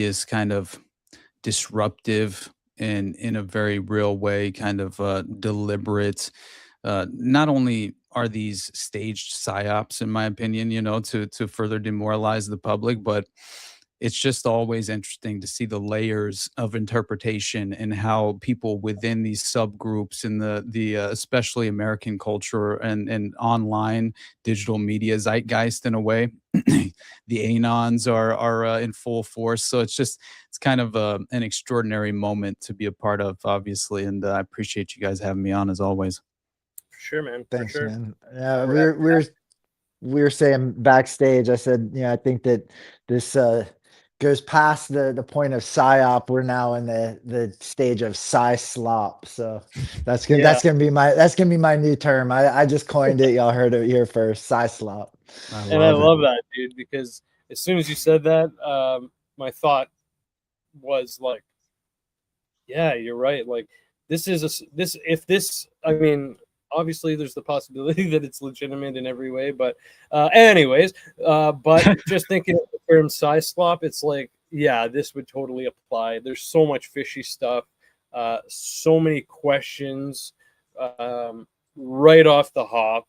is kind of disruptive and in a very real way, kind of deliberate. Not only are these staged psyops, in my opinion, to further demoralize the public, but it's just always interesting to see the layers of interpretation and how people within these subgroups in the especially American culture and online digital media zeitgeist in a way. The anons are in full force, so it's kind of an extraordinary moment to be a part of, obviously, and I appreciate you guys having me on as always. For sure, man. For Thanks, sure. man. Yeah, We're we at- were we were we were saying backstage. I said, I think that this goes past the point of psyop. We're now in the stage of Psyslop. So Yeah. that's gonna be my new term. I just coined it. Y'all heard it here first. Psyslop. And I love that, dude, because as soon as you said that, my thought was like, yeah, you're right. Like, I mean, obviously there's the possibility that it's legitimate in every way, but but just thinking of the term Psyslop, it's like, yeah, this would totally apply. There's so much fishy stuff, so many questions, right off the hop.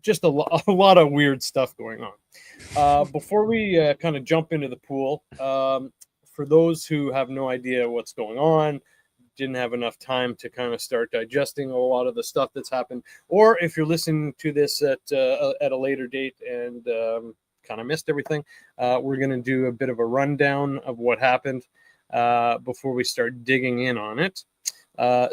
Just a lot of weird stuff going on. Before we kind of jump into the pool, for those who have no idea what's going on, didn't have enough time to kind of start digesting a lot of the stuff that's happened, or if you're listening to this at a later date and kind of missed everything, we're going to do a bit of a rundown of what happened before we start digging in on it.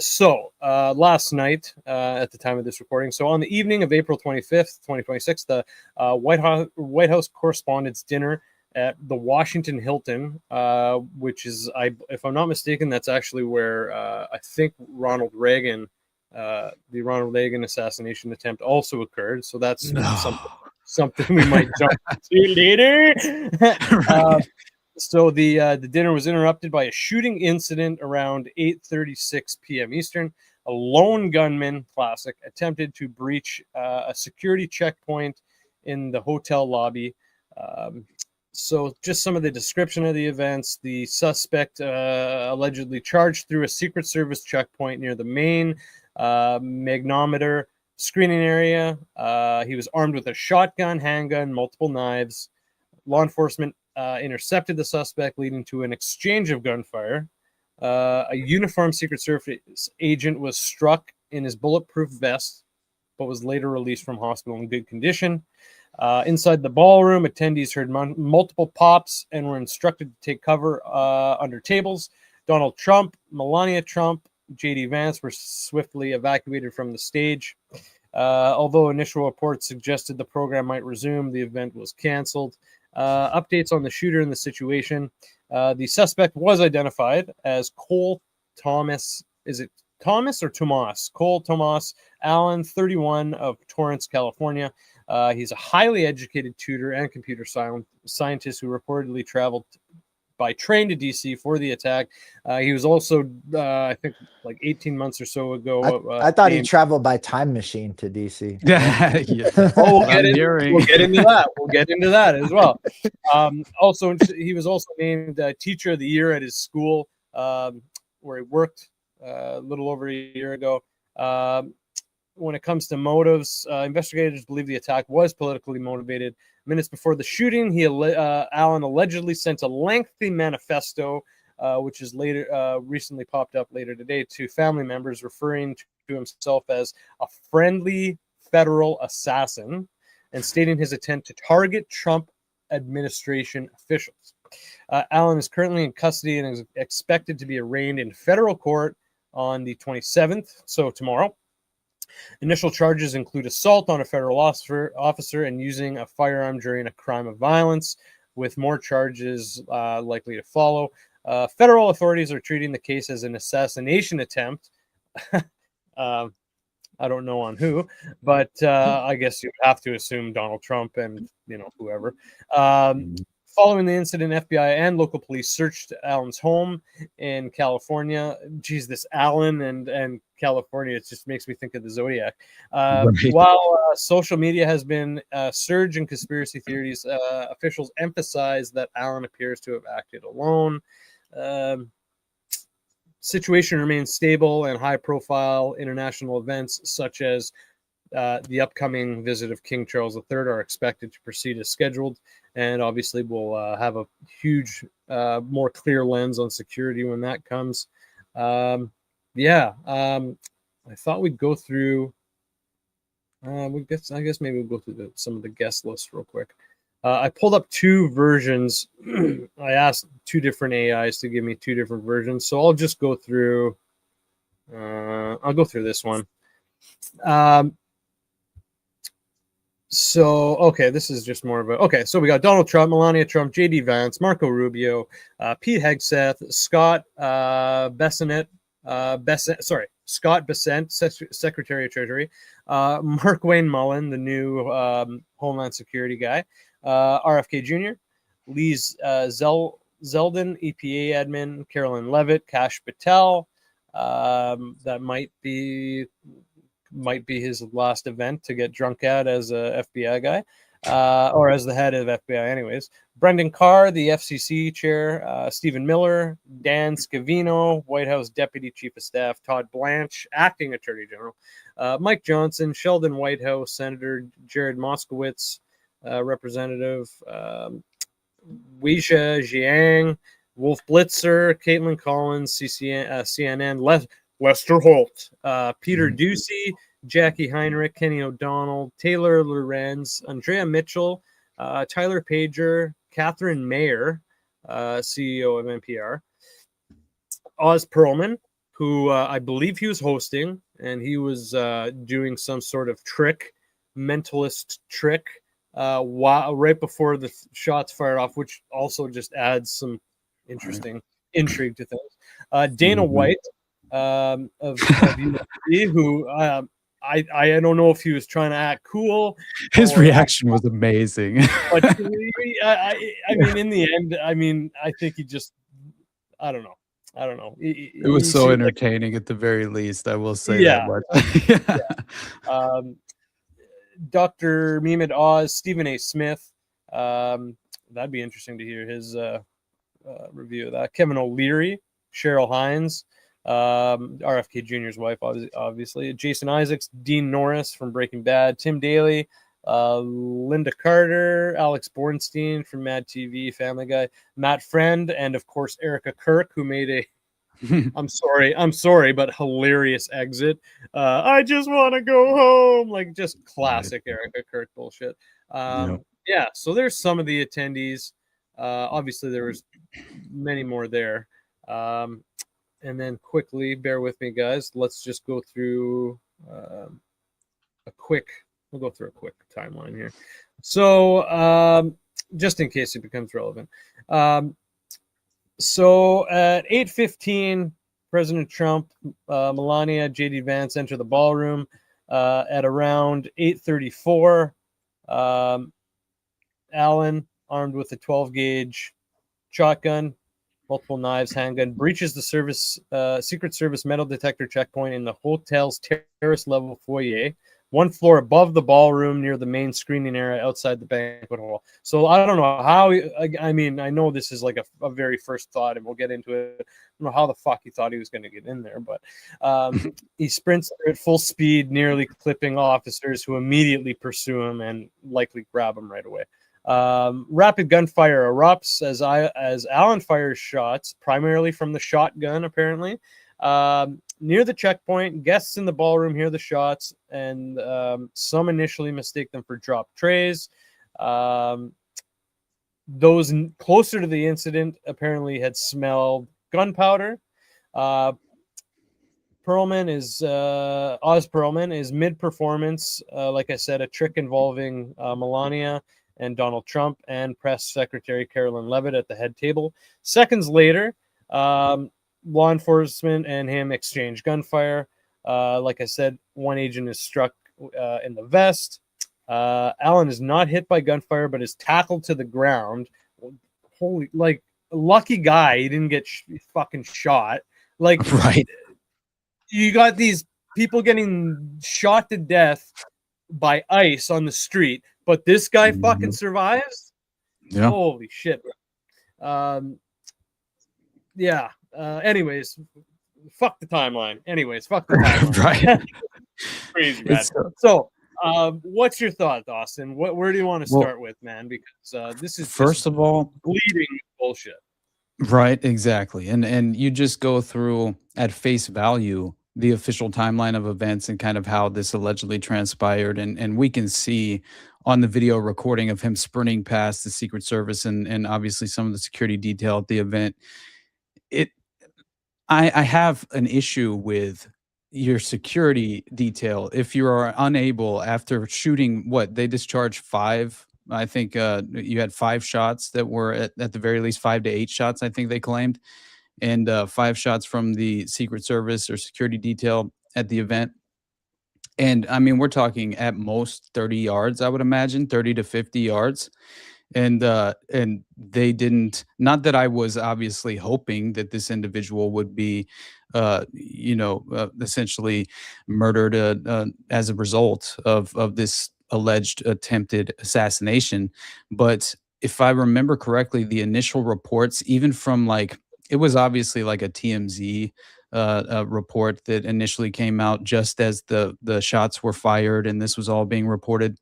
So last night, at the time of this recording, so on the evening of April 25th, 2026, the White House Correspondents Dinner at the Washington Hilton, which is, if I'm not mistaken, that's actually where I think the Ronald Reagan assassination attempt also occurred. So that's something we might jump to later. So the dinner was interrupted by a shooting incident around 8:36 p.m. Eastern. A lone gunman, classic, attempted to breach a security checkpoint in the hotel lobby. So just some of the description of the events. The suspect allegedly charged through a Secret Service checkpoint near the main magnometer screening area. He was armed with a shotgun, handgun, multiple knives. Law enforcement intercepted the suspect, leading to an exchange of gunfire. A uniformed Secret Service agent was struck in his bulletproof vest, but was later released from hospital in good condition. Inside the ballroom, attendees heard multiple pops and were instructed to take cover under tables. Donald Trump, Melania Trump, J.D. Vance were swiftly evacuated from the stage. Although initial reports suggested the program might resume, the event was canceled. Updates on the shooter and the situation. The suspect was identified as Cole Thomas. Is it Thomas or Tomas? Cole Tomas Allen, 31, of Torrance, California. He's a highly educated tutor and computer scientist who reportedly traveled by train to DC for the attack. He was also, I think, like 18 months or so ago. I thought he traveled by time machine to DC. Yeah. Oh, we'll get into that. We'll get into that as well. Also, he was also named Teacher of the Year at his school, where he worked a little over a year ago. When it comes to motives, investigators believe the attack was politically motivated. Minutes before the shooting, Allen allegedly sent a lengthy manifesto, which is recently popped up later today, to family members, referring to himself as a friendly federal assassin and stating his intent to target Trump administration officials. Allen is currently in custody and is expected to be arraigned in federal court on the 27th, so tomorrow. Initial charges include assault on a federal officer and using a firearm during a crime of violence, with more charges likely to follow. Federal authorities are treating the case as an assassination attempt. I don't know on who, but I guess you have to assume Donald Trump and whoever. Following the incident, FBI and local police searched Allen's home in California. Geez, this Allen and California, it just makes me think of the Zodiac. Right. While social media has been a surge in conspiracy theories, officials emphasize that Allen appears to have acted alone. Situation remains stable, and high-profile international events such as the upcoming visit of King Charles III are expected to proceed as scheduled, and obviously we'll have a huge, more clear lens on security when that comes. I thought we'd go through. I guess maybe we'll go through some of the guest lists real quick. I pulled up two versions. I asked two different AIs to give me two different versions, so I'll just go through. I'll go through this one. So, okay, this is just more of a... Okay, so we got Donald Trump, Melania Trump, J.D. Vance, Marco Rubio, Pete Hegseth, Scott Scott Bessent, Secretary of Treasury, Mark Wayne Mullen, the new Homeland Security guy, RFK Jr., Lee Zeldin, EPA admin, Carolyn Levitt, Kash Patel. That might be his last event to get drunk at as a FBI guy, or as the head of FBI anyways. Brendan Carr, the FCC chair, Stephen Miller, Dan Scavino, White House Deputy Chief of Staff, Todd Blanche, Acting Attorney General, Mike Johnson, Sheldon Whitehouse, Senator Jared Moskowitz, Representative Weijia Jiang, Wolf Blitzer, Caitlin Collins, CNN, Lester Holt, Peter Ducey, Jackie Heinrich, Kenny O'Donnell, Taylor Lorenz, Andrea Mitchell, Tyler Pager, Catherine Mayer, CEO of NPR, Oz Pearlman, who I believe he was hosting, and he was doing some sort of mentalist trick, right before the shots fired off, which also just adds some interesting intrigue to things. Dana White, of UFC, who I don't know if he was trying to act cool. His reaction was amazing. But I mean, in the end, I think he just, I don't know. It was so entertaining at the very least. I will say that much. Dr. Mehmet Oz, Stephen A. Smith. That'd be interesting to hear his review of that. Kevin O'Leary, Cheryl Hines, RFK Jr.'s wife, obviously. Jason Isaacs, Dean Norris from Breaking Bad, Tim Daly, Linda Carter, Alex Bornstein from Mad TV, Family Guy, Matt Friend, and of course Erica Kirk, who made a I'm sorry, but hilarious exit. I just want to go home, like just classic Erica Kirk bullshit. So there's some of the attendees. Obviously there was many more there. And then quickly, bear with me, guys. Let's just go through a quick timeline here. So just in case it becomes relevant. So at 8:15, President Trump, Melania, J.D. Vance enter the ballroom. At around 8:34, Allen, armed with a 12-gauge shotgun, multiple knives, handgun, breaches the Secret Service metal detector checkpoint in the hotel's terrace level foyer, one floor above the ballroom near the main screening area outside the banquet hall. So I don't know how, I know this is like a very first thought, and we'll get into it. I don't know how the fuck he thought he was going to get in there, but he sprints at full speed, nearly clipping officers who immediately pursue him and likely grab him right away. Rapid gunfire erupts as Allen fires shots, primarily from the shotgun, apparently. Near the checkpoint, guests in the ballroom hear the shots, and some initially mistake them for dropped trays. Those closer to the incident apparently had smelled gunpowder. Oz Pearlman is mid-performance. Like I said, a trick involving Melania and Donald Trump and Press Secretary Carolyn Levitt at the head table. Seconds later, law enforcement and him exchange gunfire. Like I said, one agent is struck in the vest. Allen is not hit by gunfire, but is tackled to the ground. holy, like, lucky guy, he didn't get fucking shot. Like, Right. you got these people getting shot to death by ice on the street, but this guy fucking survives. Yeah. Holy shit. Yeah. Anyways, fuck the timeline. Fuck the timeline. Right. Crazy, man. So, what's your thought, Austin? Where do you want to start with, man? Because this is first of all, bleeding bullshit. right, exactly. And you just go through at face value the official timeline of events and kind of how this allegedly transpired. And we can see on the video recording of him sprinting past the Secret Service and obviously some of the security detail at the event. I have an issue with your security detail if you are unable, after shooting, what, they discharged 5, I think, you had 5 shots that were at the very least 5 to 8 shots, I think they claimed, and 5 shots from the Secret Service or security detail at the event. And I mean, we're talking at most 30 yards, I would imagine, 30 to 50 yards. And they didn't, not that I was obviously hoping that this individual would be essentially murdered as a result of this alleged attempted assassination. But if I remember correctly, the initial reports, even from, like, it was obviously like a TMZ report that initially came out just as the shots were fired and this was all being reported.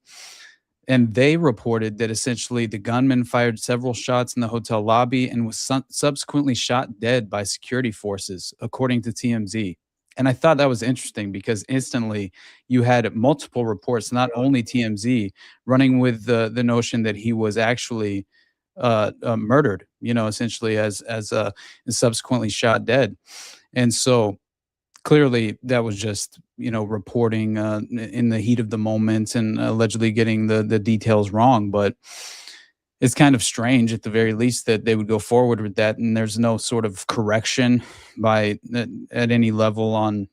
And they reported that essentially the gunman fired several shots in the hotel lobby and was subsequently shot dead by security forces, according to TMZ. And I thought that was interesting because instantly you had multiple reports, not only TMZ, running with the notion that he was actually murdered, essentially as and subsequently shot dead. And so clearly that was just, reporting in the heat of the moment and allegedly getting the details wrong. But it's kind of strange at the very least that they would go forward with that, and there's no sort of correction by at any level on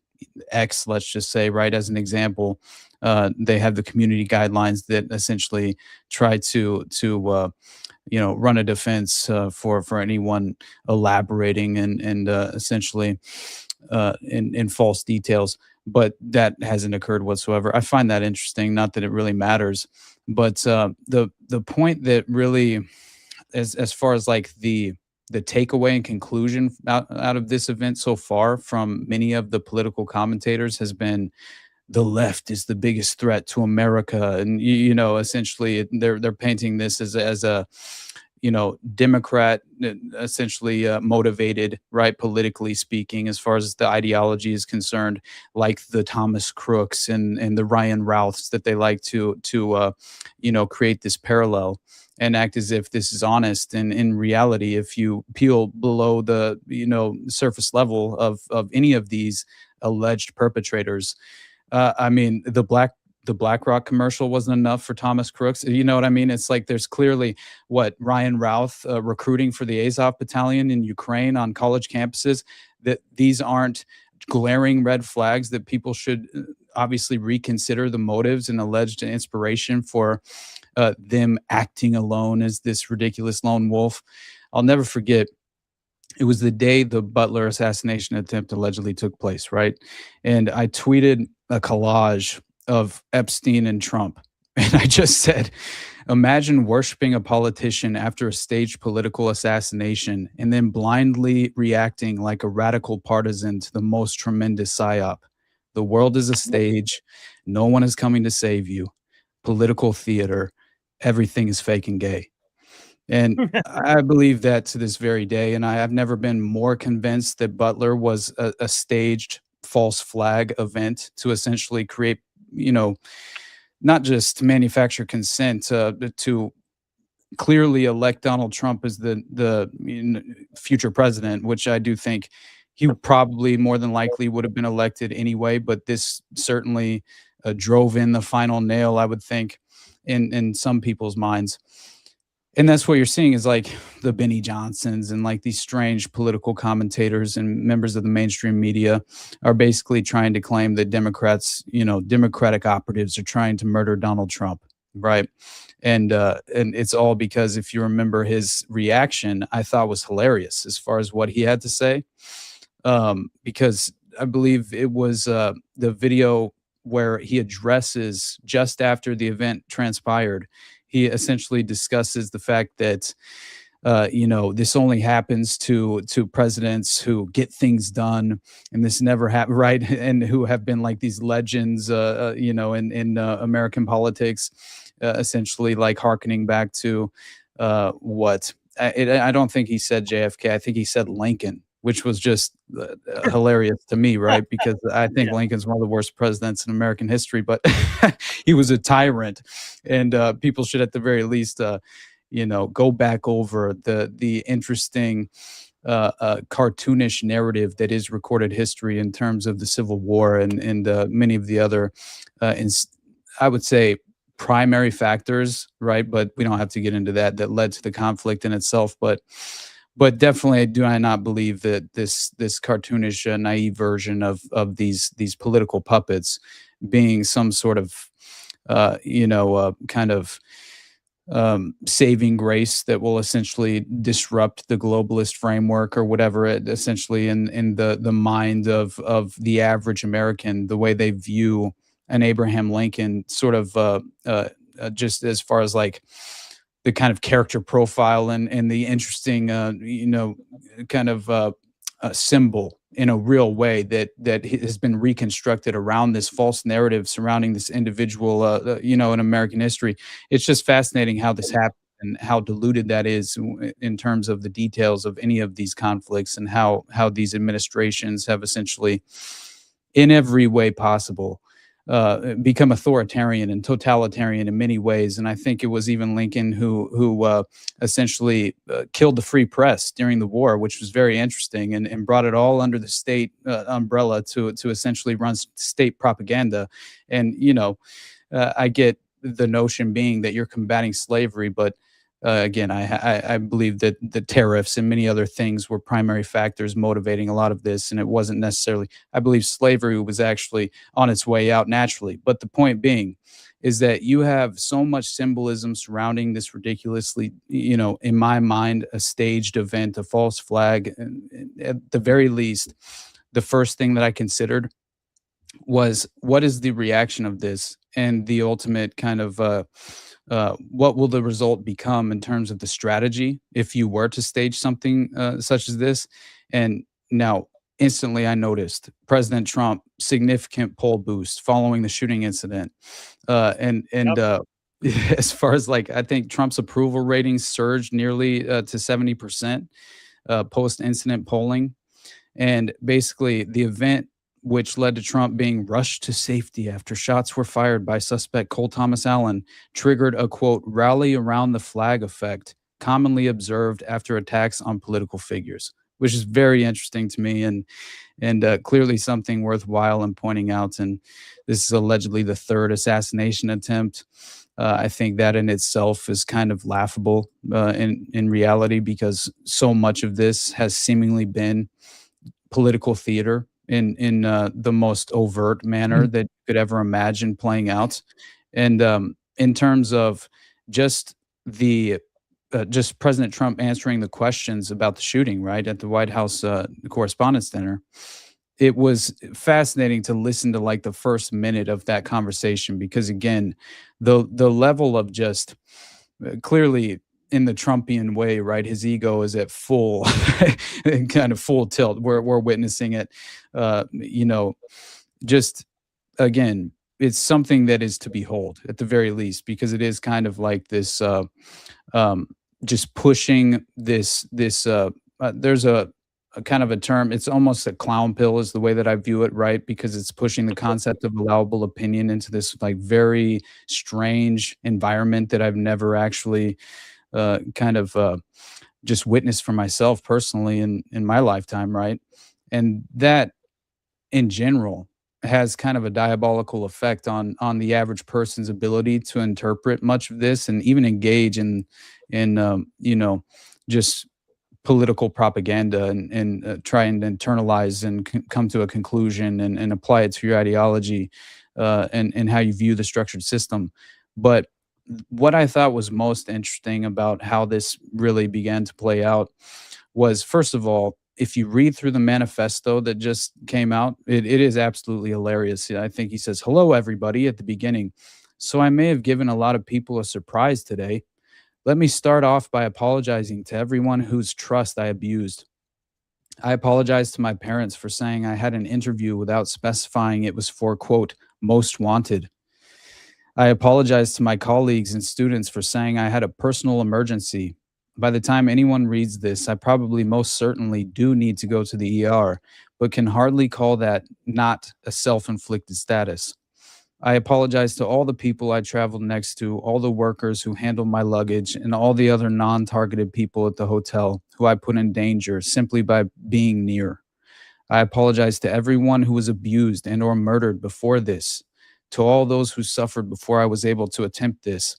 X, let's just say, right? As an example, they have the community guidelines that essentially try to run a defense for anyone elaborating and essentially in false details. But that hasn't occurred whatsoever. I find that interesting. Not that it really matters, but the point that really, as far as like the takeaway and conclusion out of this event so far from many of the political commentators has been the left is the biggest threat to America, and essentially they're painting this as a Democrat, essentially motivated, right, politically speaking, as far as the ideology is concerned, like the Thomas Crooks and the Ryan Rouths that they like to create this parallel and act as if this is honest. And in reality, if you peel below the surface level of any of these alleged perpetrators, I mean, the BlackRock commercial wasn't enough for Thomas Crooks. You know what I mean? It's like there's clearly Ryan Routh recruiting for the Azov battalion in Ukraine on college campuses, that these aren't glaring red flags that people should obviously reconsider the motives and alleged inspiration for them acting alone as this ridiculous lone wolf. I'll never forget. It was the day the Butler assassination attempt allegedly took place, right? And I tweeted a collage of Epstein and Trump. And I just said, imagine worshiping a politician after a staged political assassination and then blindly reacting like a radical partisan to the most tremendous psyop. The world is a stage. No one is coming to save you. Political theater. Everything is fake and gay. And I believe that to this very day. And I've never been more convinced that Butler was a staged false flag event to essentially create, not just manufacture consent to clearly elect Donald Trump as the future president, which I do think he probably more than likely would have been elected anyway. But this certainly drove in the final nail, I would think, in some people's minds. And that's what you're seeing is like the Benny Johnsons and like these strange political commentators and members of the mainstream media are basically trying to claim that Democrats, Democratic operatives are trying to murder Donald Trump, right? and it's all because, if you remember, his reaction I thought was hilarious as far as what he had to say, because I believe it was the video where he addresses just after the event transpired. He essentially discusses the fact that this only happens to presidents who get things done, and this never happened, right? And who have been like these legends, in American politics, essentially like hearkening back to what I don't think he said JFK. I think he said Lincoln, which was just hilarious to me, right? Because I think Yeah. Lincoln's one of the worst presidents in American history, but he was a tyrant, and people should, at the very least, go back over the interesting cartoonish narrative that is recorded history in terms of the Civil War and many of the other, I would say, primary factors, right? But we don't have to get into that led to the conflict in itself. But definitely, I not believe that this cartoonish, naive version of these political puppets being some sort of kind of saving grace that will essentially disrupt the globalist framework or whatever it essentially in the mind of the average American, the way they view an Abraham Lincoln, sort of just as far as like the kind of character profile and the interesting kind of symbol in a real way that has been reconstructed around this false narrative surrounding this individual, in American history. It's just fascinating how this happened and how diluted that is in terms of the details of any of these conflicts, and how these administrations have essentially, in every way possible, become authoritarian and totalitarian in many ways. And I think it was even Lincoln who essentially killed the free press during the war, which was very interesting, and brought it all under the state umbrella to essentially run state propaganda. And I get the notion being that you're combating slavery, but again, I believe that the tariffs and many other things were primary factors motivating a lot of this, and it wasn't necessarily. I believe slavery was actually on its way out naturally. But the point being is that you have so much symbolism surrounding this ridiculously, in my mind, a staged event, a false flag. And at the very least, the first thing that I considered was, what is the reaction of this, and the ultimate kind of what will the result become in terms of the strategy if you were to stage something such as this. And now, instantly, I noticed President Trump significant poll boost following the shooting incident, and as far as, like, I think Trump's approval ratings surged nearly to 70% post incident polling. And basically, the event, which led to Trump being rushed to safety after shots were fired by suspect Cole Thomas Allen, triggered a, quote, rally around the flag effect commonly observed after attacks on political figures, which is very interesting to me, and clearly something worthwhile in pointing out. And this is allegedly the third assassination attempt. I think that in itself is kind of laughable in reality, because so much of this has seemingly been political theater in the most overt manner that you could ever imagine playing out. And in terms of just the just President Trump answering the questions about the shooting, right, at the White House Correspondents Dinner, it was fascinating to listen to, like, the first minute of that conversation, because again, the level of just clearly, in the Trumpian way, right? His ego is at full, kind of full tilt. We're witnessing it. Just again, it's something that is to behold at the very least, because it is kind of like this, just pushing this. There's a kind of a term. It's almost a clown pill, is the way that I view it, right? Because it's pushing the concept of allowable opinion into this, like, very strange environment that I've never actually kind of just witnessed for myself personally in my lifetime, right? And that, in general, has kind of a diabolical effect on the average person's ability to interpret much of this, and even engage in just political propaganda, and try and internalize and come to a conclusion, and apply it to your ideology, and how you view the structured system. But what I thought was most interesting about how this really began to play out was, first of all, if you read through the manifesto that just came out, it is absolutely hilarious. I think he says, "Hello, everybody," at the beginning. So I may have given a lot of people a surprise today. Let me start off by apologizing to everyone whose trust I abused. I apologize to my parents for saying I had an interview without specifying it was for, quote, most wanted. I apologize to my colleagues and students for saying I had a personal emergency. By the time anyone reads this, I probably most certainly do need to go to the ER, but can hardly call that not a self inflicted status. I apologize to all the people I traveled next to, all the workers who handled my luggage, and all the other non targeted people at the hotel who I put in danger simply by being near. I apologize to everyone who was abused and or murdered before this, to all those who suffered before I was able to attempt this,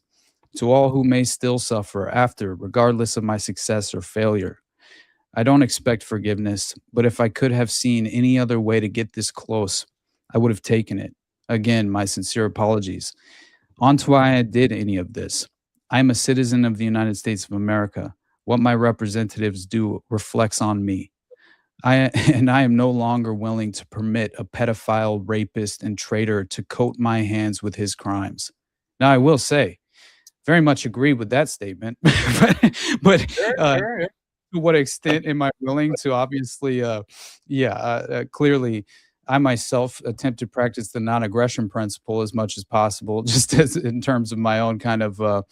to all who may still suffer after, regardless of my success or failure. I don't expect forgiveness, but if I could have seen any other way to get this close, I would have taken it. Again, my sincere apologies. On to why I did any of this. I am a citizen of the United States of America. What my representatives do reflects on me. I am no longer willing to permit a pedophile, rapist, and traitor to coat my hands with his crimes. Now, I will say, very much agree with that statement, but Sure, uh, sure, yeah. to what extent am I willing to obviously, clearly, I myself attempt to practice the non-aggression principle as much as possible, just as in terms of my own kind of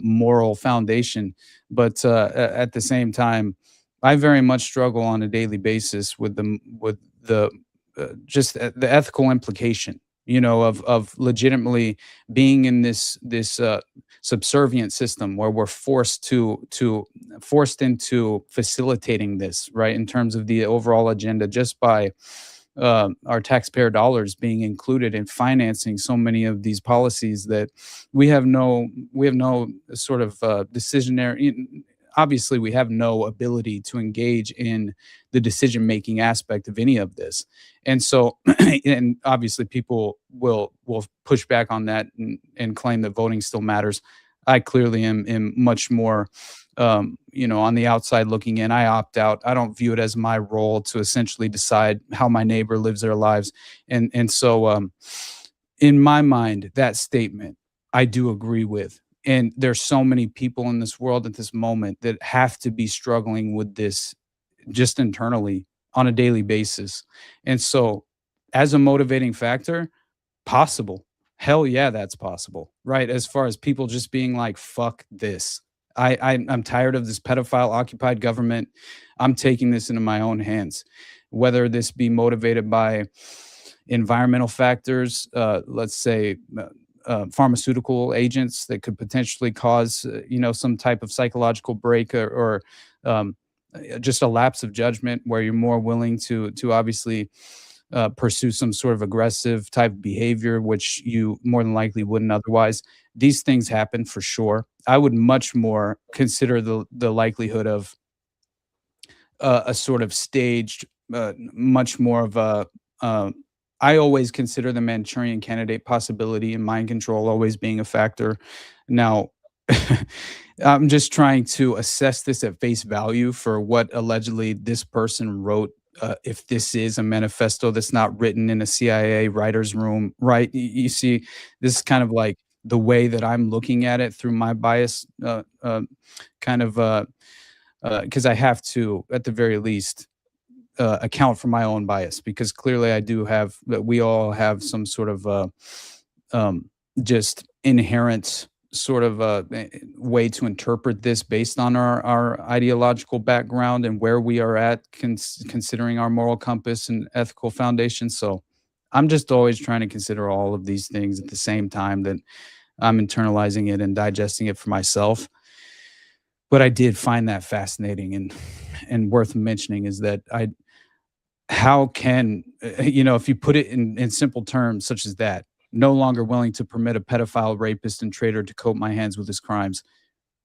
moral foundation. But at the same time, I very much struggle on a daily basis with the just the ethical implication, of legitimately being in this subservient system where we're forced into facilitating this, right, in terms of the overall agenda, just by our taxpayer dollars being included in financing so many of these policies that we have no sort of decisionary. Obviously, we have no ability to engage in the decision making aspect of any of this, and so and obviously people will push back on that and claim that voting still matters. I clearly am much more, on the outside looking in. I opt out. I don't view it as my role to essentially decide how my neighbor lives their lives. And so in my mind, that statement I do agree with. And there's so many people in this world at this moment that have to be struggling with this just internally on a daily basis. And so, as a motivating factor, possible. Hell yeah, that's possible, right? As far as people just being like, "Fuck this." I'm tired of this pedophile occupied government. I'm taking this into my own hands. Whether this be motivated by environmental factors, let's say pharmaceutical agents that could potentially cause, some type of psychological break, or just a lapse of judgment where you're more willing to obviously pursue some sort of aggressive type of behavior, which you more than likely wouldn't otherwise. These things happen for sure. I would much more consider the likelihood of a sort of staged, much more of a. I always consider the Manchurian Candidate possibility and mind control always being a factor. Now, I'm just trying to assess this at face value for what allegedly this person wrote. If this is a manifesto that's not written in a CIA writer's room, right? You see, this is kind of like the way that I'm looking at it through my bias, kind of, because I have to, at the very least, account for my own bias, because clearly I do have that we all have some sort of um, just inherent sort of way to interpret this based on our ideological background and where we are at, considering our moral compass and ethical foundation. So I'm just always trying to consider all of these things at the same time that I'm internalizing it and digesting it for myself. But I did find that fascinating and worth mentioning is that I how can if you put it in simple terms such as that, no longer willing to permit a pedophile, rapist, and traitor to coat my hands with his crimes.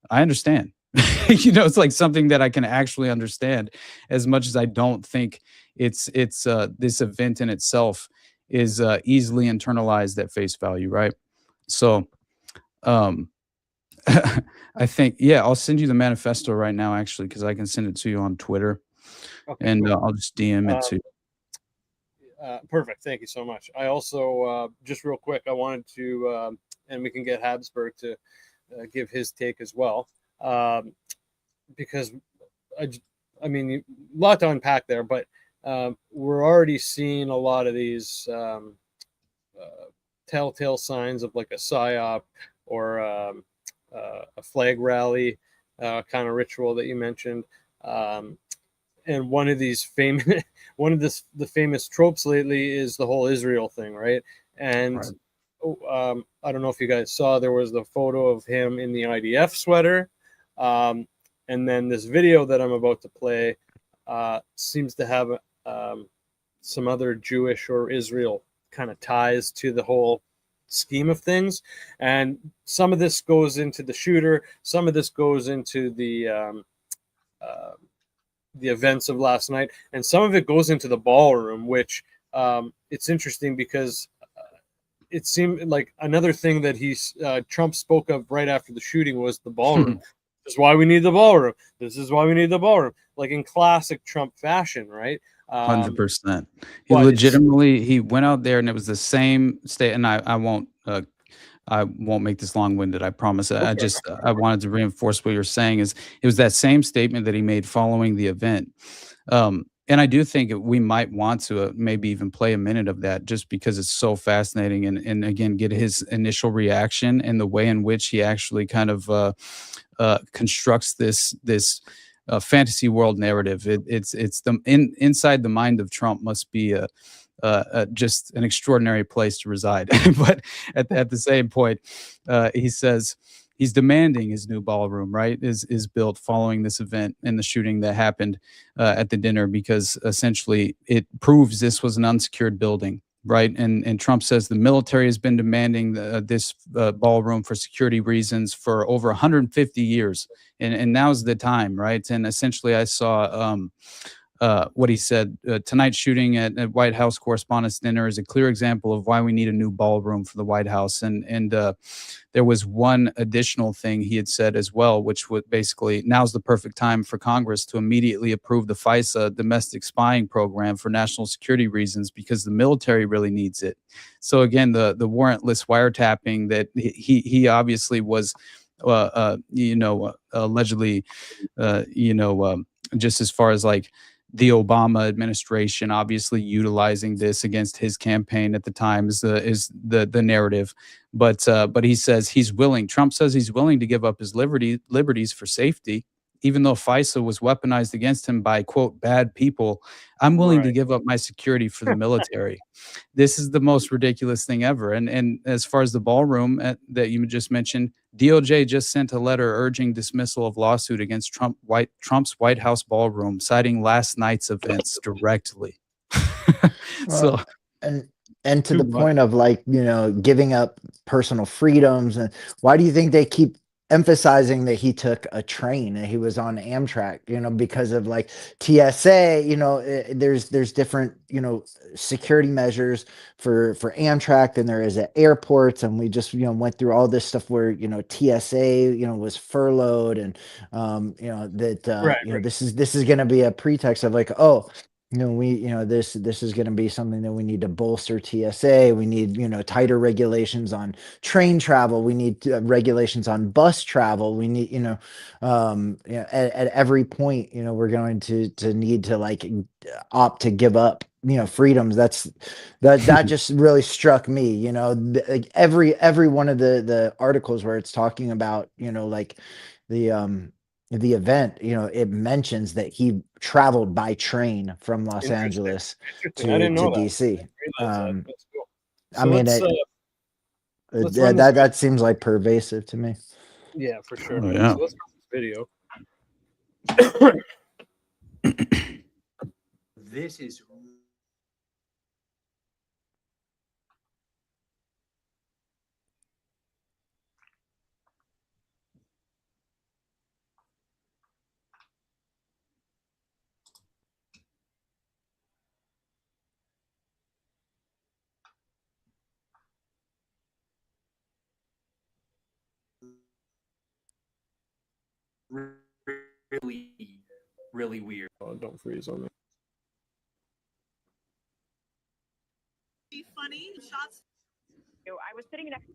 I understand. It's like something that I can actually understand, as much as I don't think it's this event in itself is easily internalized at face value, right? So I think, yeah, I'll send you the manifesto right now, actually, because I can send it to you on Twitter, Okay, and cool. I'll just DM it to Um, you. Perfect. Thank you so much. I also, just real quick, I wanted to, and we can get Habsburg to give his take as well, because I, I mean, a lot to unpack there, but we're already seeing a lot of these telltale signs of like a psyop or a flag rally kind of ritual that you mentioned. Um, and one of these famous the famous tropes lately is the whole Israel thing, right? And Right. I don't know if you guys saw, there was the photo of him in the IDF sweater, um, and then this video that I'm about to play seems to have um, some other Jewish or Israel kind of ties to the whole scheme of things. And some of this goes into the shooter, some of this goes into uh, the events of last night, and some of it goes into the ballroom, which it's interesting because it seemed like another thing that Trump spoke of right after the shooting was the ballroom. This is why we need the ballroom. This is why we need the ballroom, like in classic Trump fashion, right? Um, 100%. He but it's legitimately he went out there and it was the same state, and I won't make this long-winded, I promise. I okay. just I wanted to reinforce what you're saying is it was that same statement that he made following the event. And I do think we might want to maybe even play a minute of that just because it's so fascinating and again get his initial reaction and the way in which he actually kind of constructs this fantasy world narrative. It's the inside the mind of Trump must be just an extraordinary place to reside. But at the same point, he says he's demanding his new ballroom, right, is built following this event and the shooting that happened at the dinner, because essentially it proves this was an unsecured building. Right. And Trump says the military has been demanding this ballroom for security reasons for over 150 years. And now's the time. Right. And essentially, I saw what he said. Tonight's shooting at White House Correspondents Dinner is a clear example of why we need a new ballroom for the White House. And there was one additional thing he had said as well, which would basically now's the perfect time for Congress to immediately approve the FISA domestic spying program for national security reasons because the military really needs it. So again, the warrantless wiretapping that he obviously was, allegedly, just as far as like the Obama administration obviously utilizing this against his campaign at the time is the narrative. But he says he's willing. Trump says he's willing to give up his liberties for safety, even though FISA was weaponized against him by quote bad people. I'm willing to Right. give up my security for the military. This is the most ridiculous thing ever. And as far as the ballroom that you just mentioned, DOJ just sent a letter urging dismissal of lawsuit against Trump's White House ballroom, citing last night's events directly. So Well, and and to too the much. point of like, giving up personal freedoms, and why do you think they keep emphasizing that he took a train and he was on Amtrak, because of like TSA, there's different, security measures for Amtrak than there is at airports. And we just, went through all this stuff where, TSA, was furloughed, and that Right. Right. this is going to be a pretext of like, oh, this is going to be something that we need to bolster TSA. We need, tighter regulations on train travel. We need regulations on bus travel. We need, at every point, we're going to need to like opt to give up, freedoms. That just really struck me. Like every one of the articles where it's talking about, like the the event, it mentions that he traveled by train from Los Interesting. Angeles Interesting. I to didn't know that. I DC. didn't realize that. That's cool. I So mean, let's run this. that seems like pervasive to me. Yeah, for sure, Oh man. yeah. So let's run this video. This is really weird. Oh, don't freeze on me. Be funny shots. I was sitting next.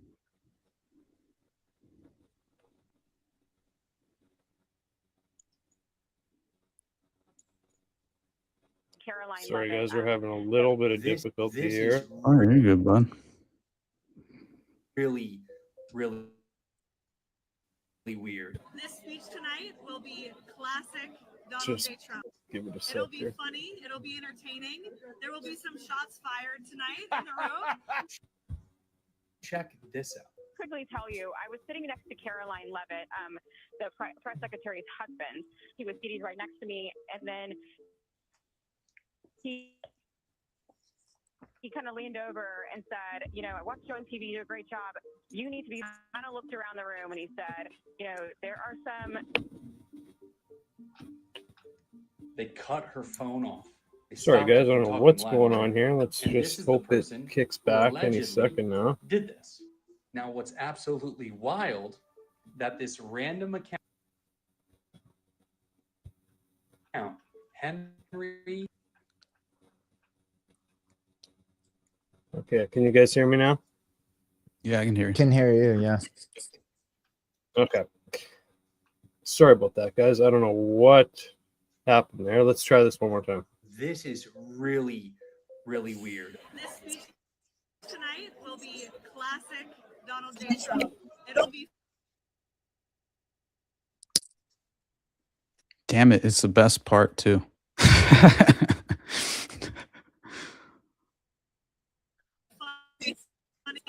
Caroline. Sorry, guys, we're having a little bit of difficulty this here. is Oh, you're good, bud. really weird. This speech tonight will be classic Donald Just J. Trump. give it a sec It'll be here. funny. It'll be entertaining. There will be some shots fired tonight in the room. Check this out. Quickly tell you, I was sitting next to Caroline Levitt, the press secretary's husband. He was seated right next to me, and then he kind of leaned over and said, you know, I watched you on TV, you do a great job. You need to be, kind of looked around the room and he said, you know, there are some. They cut her phone off. They Sorry, stopped guys, I her don't from know talking what's live going on on air. here. Let's And this just is the hope it person kicks who back any allegedly second now. did this. Now, what's absolutely wild that this random account, Henry. Okay, can you guys hear me now? Yeah, I can hear you. Can hear you, yeah. Okay. Sorry about that, guys. I don't know what happened there. Let's try this one more time. This is really weird. This speech tonight will be classic Donald J. Trump. It'll be Damn it, it's the best part too. funny.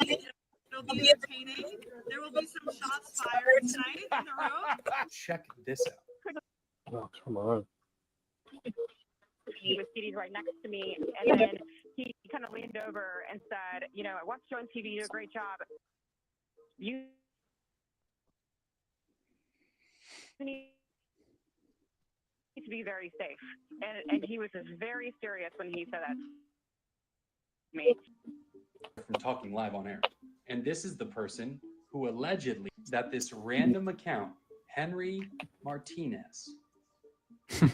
It'll be entertaining. There will be some shots fired tonight in the room. Check this out. Oh, come on. He was seated right next to me, and then he kind of leaned over and said, you know, I watched you on TV, you do a great job. You need to be very safe. And he was just very serious when he said that to me. From talking live on air. And this is the person who allegedly that this random account, Henry Martinez,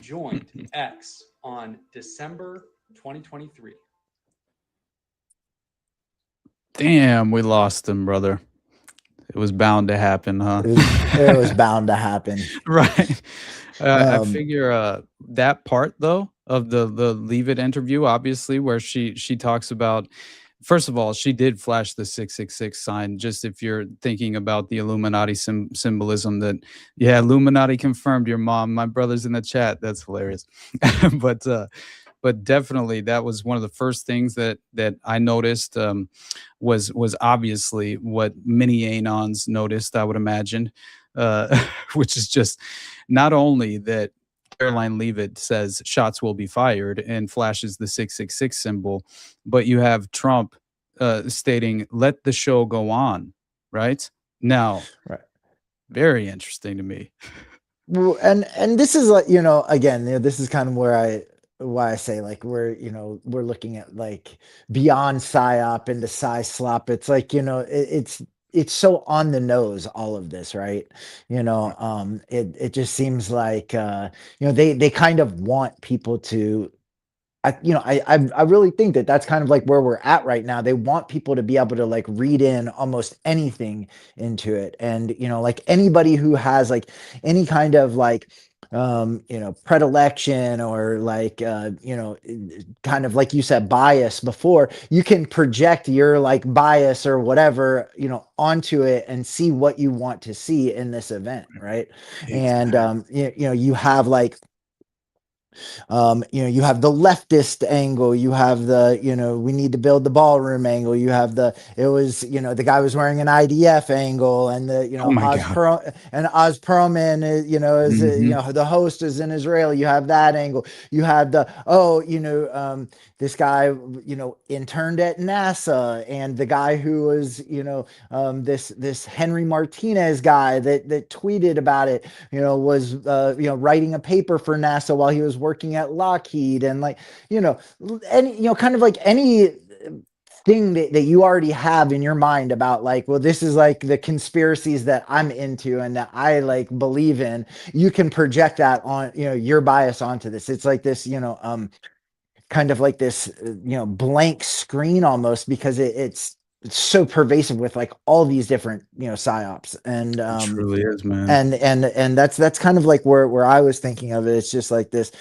joined X on December 2023. Damn, we lost him, brother. It was bound to happen, huh? It was bound to happen. Right. I Um, figure that part though of the Leave It interview, obviously, where she talks about, first of all, she did flash the 666 sign. Just if you're thinking about the Illuminati symbolism, that yeah, Illuminati confirmed your mom. My brother's in the chat. That's hilarious. But definitely that was one of the first things that I noticed, was obviously what many anons noticed, I would imagine, which is just not only that Caroline Leavitt says shots will be fired and flashes the 666 symbol, but you have Trump stating, let the show go on, right? Now, Right. very interesting to me. Well, and this is like, you know, again, you know, this is kind of why I say like we're looking at like beyond psyop into psyslop. It's like, you know, it's so on the nose, all of this, right? You know, it just seems like you know, they kind of want people to, I really think that that's kind of like where we're at right now. They want people to be able to like read in almost anything into it. And, you know, like anybody who has like any kind of like, you know, predilection or like, you know, kind of like you said, bias before, you can project your like bias or whatever, you know, onto it and see what you want to see in this event. Right. And, you know, you have like, you know, you have the leftist angle, you have the, you know, we need to build the ballroom angle, you have the, it was, you know, the guy was wearing an IDF angle, and the, you know, Oh my God. Oz Pearlman is, you know, is, you know, the host is in Israel, you have that angle, you have the, oh, you know, this guy, you know, interned at NASA, and the guy who was, you know, this Henry Martinez guy that tweeted about it, you know, was, you know, writing a paper for NASA while he was working at Lockheed, and like, you know, any, you know, kind of like any thing that you already have in your mind about like, well, this is like the conspiracies that I'm into and that I like believe in, you can project that on, your bias onto this. It's like this, kind of like this, blank screen almost, because it's so pervasive with like all these different, psyops. And It truly is, man. and that's kind of like where I was thinking of it. It's just like this,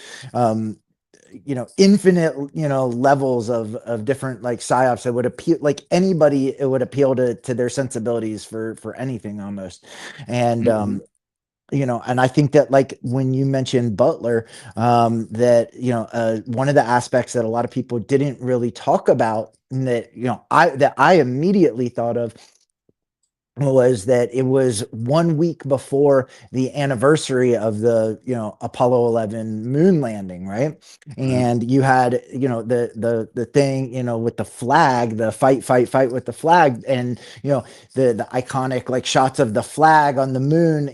infinite, levels of different like psyops that would appeal, like anybody, it would appeal to their sensibilities for anything almost. And Mhm. and I think that like when you mentioned Butler, that one of the aspects that a lot of people didn't really talk about, and that I immediately thought of, was that it was 1 week before the anniversary of the Apollo 11 moon landing, right? Right. And you had the thing with the flag, the fight with the flag, and the iconic like shots of the flag on the moon,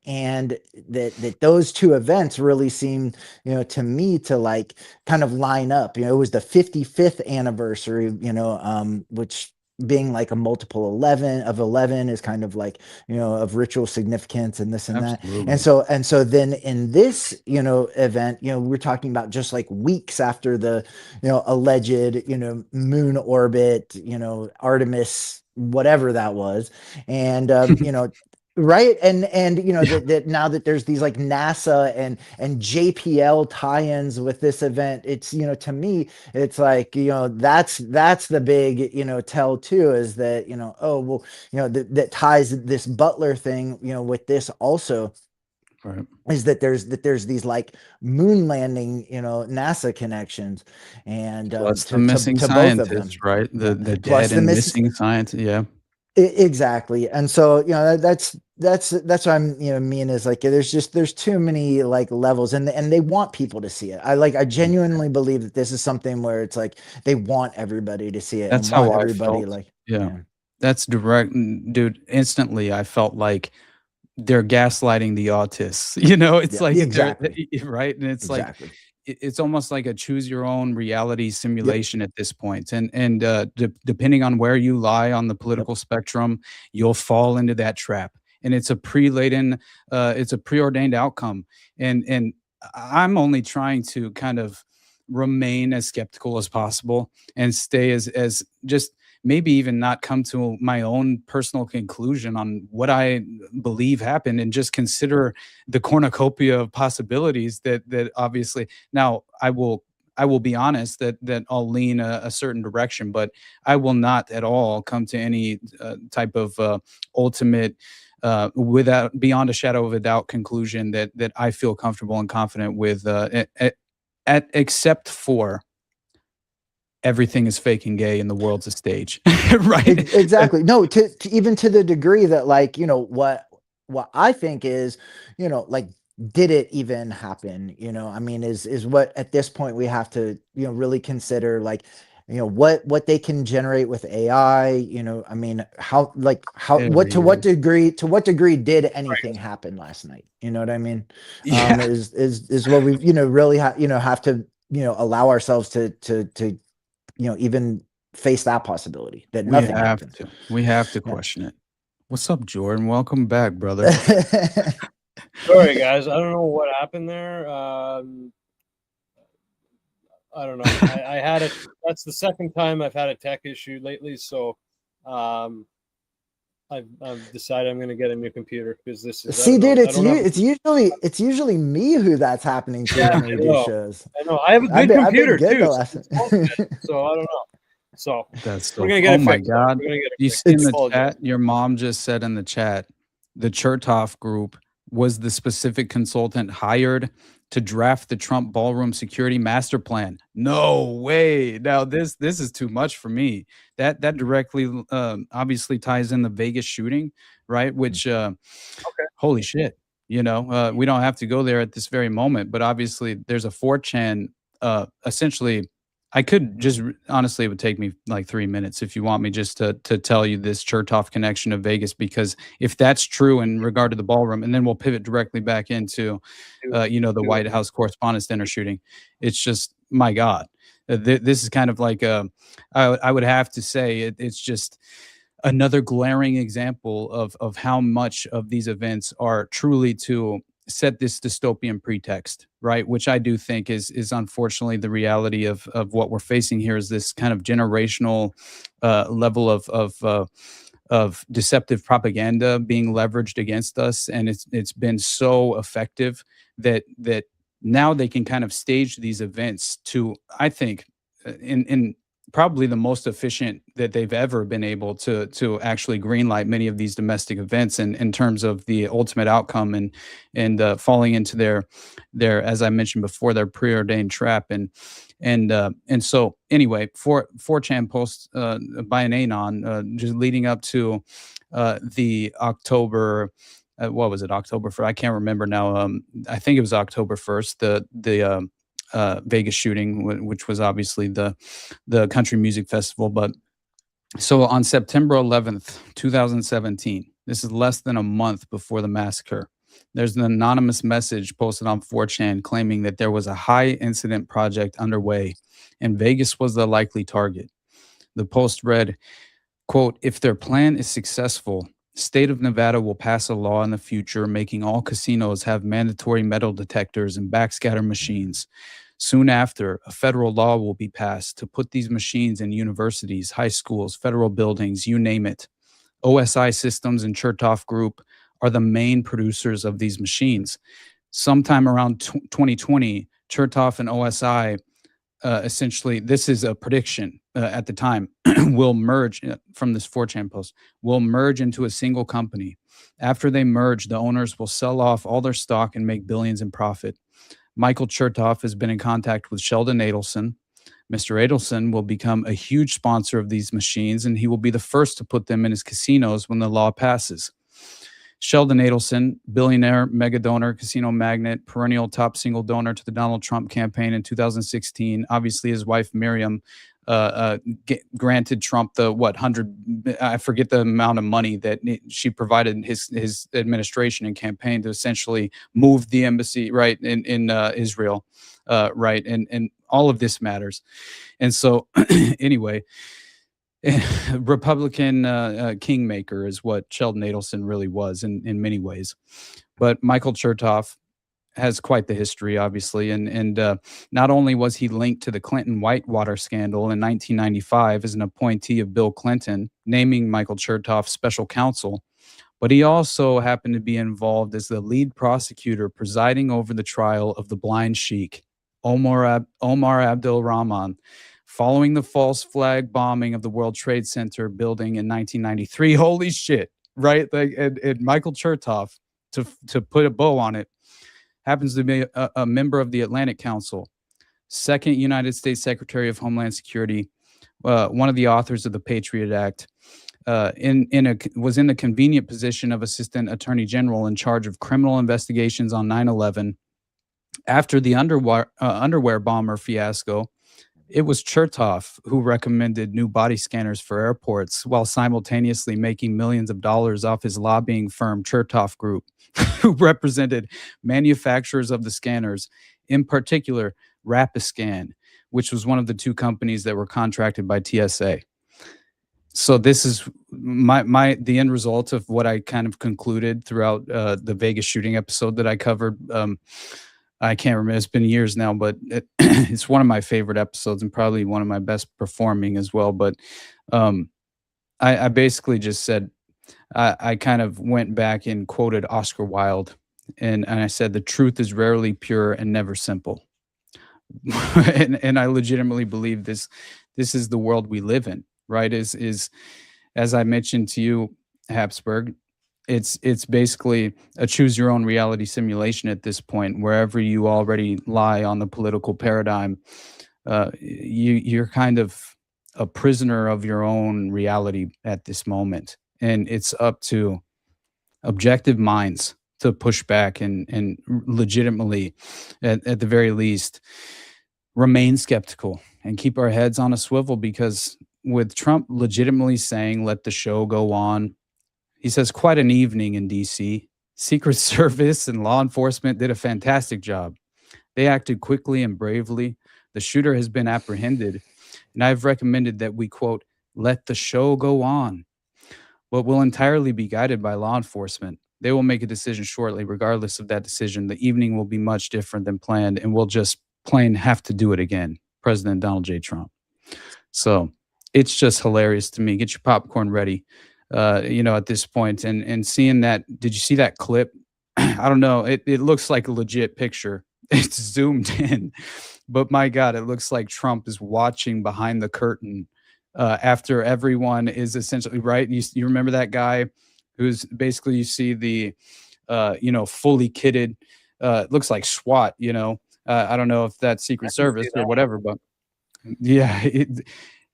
and that those two events really seemed to me to like kind of line up. It was the 55th anniversary, which being like a multiple 11 is kind of like of ritual significance and this and that. And Absolutely. so then in this event, we're talking about just like weeks after the alleged moon orbit, Artemis, whatever that was. And right. And Yeah, that now that there's these like NASA and JPL tie-ins with this event, it's to me it's like that's the big tell too, is that oh well, that ties this Butler thing with this also, right. is that there's these like moon landing NASA connections, and Plus the to missing both of scientist, them. right? Yeah, The plus dead the and miss missing scientist. Yeah. exactly. And so that's what I'm mean, is like there's too many like levels, and they want people to see it. I genuinely believe that this is something where it's like they want everybody to see it That's and want how I everybody felt. like, Yeah. yeah. That's direct, dude. Instantly, I felt like they're gaslighting the autists. It's Yeah, like they're exactly. right, and it's like Exactly. it's almost like a choose your own reality Yep. simulation at this point. And depending on where you lie on the Yep. political spectrum, you'll fall into that trap. And it's a preordained outcome. And I'm only trying to kind of remain as skeptical as possible and stay as just maybe even not come to my own personal conclusion on what I believe happened, and just consider the cornucopia of possibilities that obviously. Now I will be honest that I'll lean a certain direction, but I will not at all come to any type of ultimate, without beyond a shadow of a doubt conclusion that I feel comfortable and confident with, except for everything is fake and gay and the world's a stage. Right. Exactly. No, to even to the degree that like, what I think is, like, did it even happen? I mean, is what at this point we have to, really consider, like, what they can generate with AI, I mean, how what Every year. to what degree did anything happen last night? You know what I mean? Yeah. Is what we, really have to, allow ourselves to even face that possibility that We nothing have happened. to. We have to Yeah. question it. What's up, Jordan? Welcome back, brother. Sorry, guys. I don't know what happened there. I don't know. I had it. That's the second time I've had a tech issue lately. So I've decided I'm going to get a new computer, because this is, I See, don't know. dude, I don't have. it's usually me who that's happening to Yeah, when I we do know. shows. I know. I have a good I've been computer good too. the So last. it's all good. So I don't know. So That's we're so gonna get oh it my fixed, though. god. We're gonna get it You fixed. see in It's the Apologize. chat, your mom just said in the chat, the Chertoff group was the specific consultant hired to draft the Trump ballroom security master plan. No way. Now this is too much for me. That directly obviously ties in the Vegas shooting, right? Which Okay. holy shit. We don't have to go there at this very moment, but obviously there's a 4chan, essentially. I could just honestly, it would take me like 3 minutes if you want me just to tell you this Chertoff connection of Vegas, because if that's true in regard to the ballroom, and then we'll pivot directly back into, Do the it. White House Correspondents Dinner shooting. It's just, my God, This is kind of like I would have to say it's just another glaring example of how much of these events are truly to set this dystopian pretext, right? Which I do think is unfortunately the reality of what we're facing here is this kind of generational level of deceptive propaganda being leveraged against us, and it's been so effective that now they can kind of stage these events to, I think, in probably the most efficient that they've ever been able to actually greenlight many of these domestic events in terms of the ultimate outcome and falling into their, as I mentioned before, their preordained trap. And so anyway, 4chan posts by an anon just leading up to the October what was it, October 1st? I can't remember now. I think it was October 1st, the Vegas shooting, which was obviously the country music festival. But so on September 11th, 2017, this is less than a month before the massacre, there's an anonymous message posted on 4chan claiming that there was a high incident project underway and Vegas was the likely target. The post read, quote, "If their plan is successful, state of Nevada will pass a law in the future making all casinos have mandatory metal detectors and backscatter machines. Soon after, a federal law will be passed to put these machines in universities, high schools, federal buildings, you name it. OSI Systems and Chertoff Group are the main producers of these machines. Sometime around 2020, Chertoff and OSI essentially, this is a prediction at the time, will merge from this 4chan post, will merge into a single company. After they merge, the owners will sell off all their stock and make billions in profit. Michael Chertoff has been in contact with Sheldon Adelson. Mr. Adelson will become a huge sponsor of these machines, and he will be the first to put them in his casinos when the law passes. Sheldon Adelson, billionaire, mega donor, casino magnate, perennial top single donor to the Donald Trump campaign in 2016. Obviously, his wife, Miriam, granted Trump the, 100, I forget the amount of money that she provided his administration and campaign to essentially move the embassy, right, in Israel, right, and all of this matters. And so anyway, Republican kingmaker is what Sheldon Adelson really was in many ways. But Michael Chertoff has quite the history, obviously. And not only was he linked to the Clinton Whitewater scandal in 1995 as an appointee of Bill Clinton, naming Michael Chertoff special counsel, but he also happened to be involved as the lead prosecutor presiding over the trial of the blind sheik, Omar Abdul Rahman, following the false flag bombing of the World Trade Center building in 1993. Holy shit, right? Like, and Michael Chertoff, to put a bow on it, happens to be a member of the Atlantic Council, second United States Secretary of Homeland Security, one of the authors of the Patriot Act, was in the convenient position of Assistant Attorney General in charge of criminal investigations on 9/11. After the underwear bomber fiasco, it was Chertoff who recommended new body scanners for airports while simultaneously making millions of dollars off his lobbying firm, Chertoff Group, who represented manufacturers of the scanners, in particular Rapiscan, which was one of the two companies that were contracted by TSA. So this is the end result of what I kind of concluded throughout the Vegas shooting episode that I covered. I can't remember. It's been years now, but it's one of my favorite episodes and probably one of my best performing as well. But I basically just said, I kind of went back and quoted Oscar Wilde, and I said, the truth is rarely pure and never simple. and I legitimately believe this is the world we live in, right? Is as I mentioned to you, Habsburg, it's basically a choose your own reality simulation at this point. Wherever you already lie on the political paradigm, you're kind of a prisoner of your own reality at this moment, and it's up to objective minds to push back and legitimately, at the very least, remain skeptical and keep our heads on a swivel. Because with Trump legitimately saying, "Let the show go on," he says, quite an evening in DC. Secret Service and law enforcement did a fantastic job. They acted quickly and bravely. The shooter has been apprehended, and I've recommended that we, quote, let the show go on, but will entirely be guided by law enforcement. They will make a decision shortly. Regardless of that decision, the evening will be much different than planned, and we'll just plain have to do it again. President Donald J. Trump. So it's just hilarious to me. Get your popcorn ready, at this point. And seeing that, did you see that clip? I don't know. It looks like a legit picture. It's zoomed in, but my God, it looks like Trump is watching behind the curtain after everyone is essentially right. You remember that guy who's basically, you see the fully kitted, looks like SWAT. I don't know if that's Secret Service or whatever, but yeah, it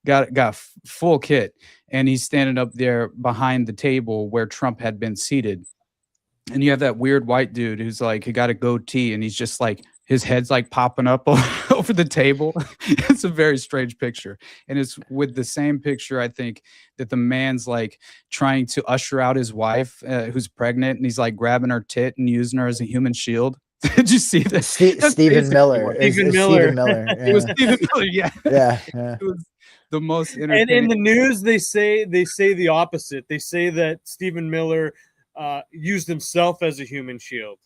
got full kit, and he's standing up there behind the table where Trump had been seated. And you have that weird white dude who's like, he got a goatee, and he's just like, his head's like popping up over the table. It's a very strange picture. And it's with the same picture, I think, that the man's like trying to usher out his wife who's pregnant, and he's like grabbing her tit and using her as a human shield. Did you see that? Stephen Miller. Stephen Miller. Stephen Miller. Yeah. It was Stephen Miller, yeah. Yeah. It was the most And entertaining. in the news, they say the opposite. They say that Stephen Miller used himself as a human shield.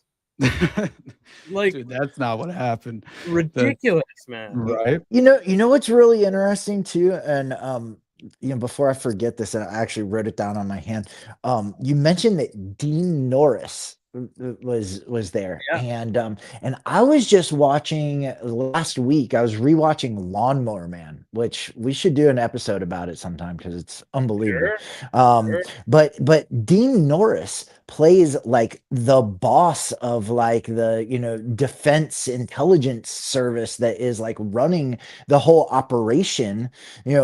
Like, dude, that's not what happened. Ridiculous, man. Right? You know what's really interesting too, and before I forget this, and I actually wrote it down on my hand. You mentioned that Dean Norris was there, Yeah. and I was just watching last week. I was rewatching Lawnmower Man, which we should do an episode about it sometime because it's unbelievable. Sure. But Dean Norris plays like the boss of like the defense intelligence service that is like running the whole operation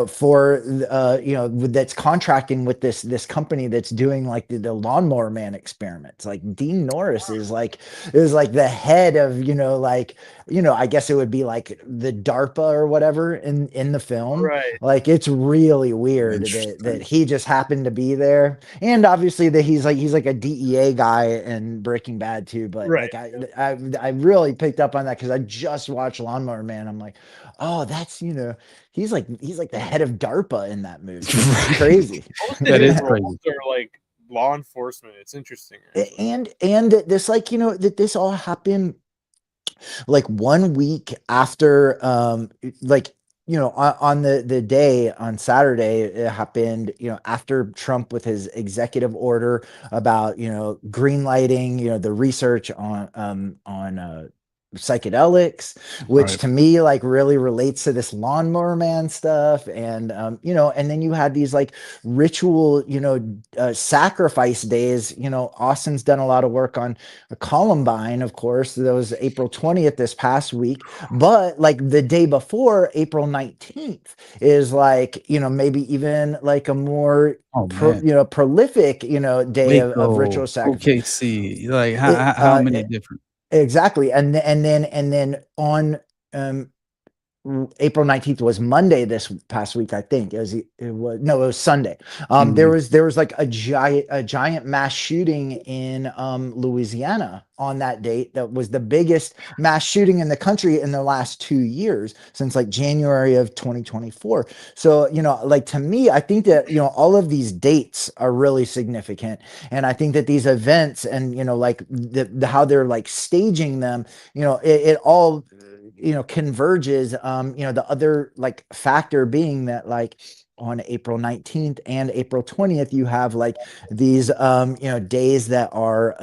for that's contracting with this company that's doing like the Lawnmower Man experiments. Like Dean Norris is like the head of I guess it would be like the DARPA or whatever in the film. Right. Like it's really weird that he just happened to be there, and obviously that he's like a DEA guy in Breaking Bad too. But Right. like I really picked up on that because I just watched Lawnmower Man. I'm like, oh, that's he's like the head of DARPA in that movie. It's crazy. Most of That his is crazy. roles are like law enforcement. It's interesting. And this that this all happened like 1 week after on the day on Saturday. It happened after Trump with his executive order about green lighting the research on psychedelics, which Right. to me like really relates to this Lawnmower Man stuff. And and then you had these like ritual sacrifice days. Austin's done a lot of work on Columbine, of course. That was April 20th this past week, but like the day before, April 19th, is like maybe even like a more prolific day of ritual sacrifice. OKC, like how many different? Exactly. And then on April 19th was Monday this past week, I think. It was Sunday. There was like a giant mass shooting in Louisiana on that date. That was the biggest mass shooting in the country in the last 2 years, since like January of 2024. So, like to me, I think that, all of these dates are really significant. And I think that these events and, like how they're like staging them, it all converges. The other like factor being that like on April 19th and April 20th, you have like these days that are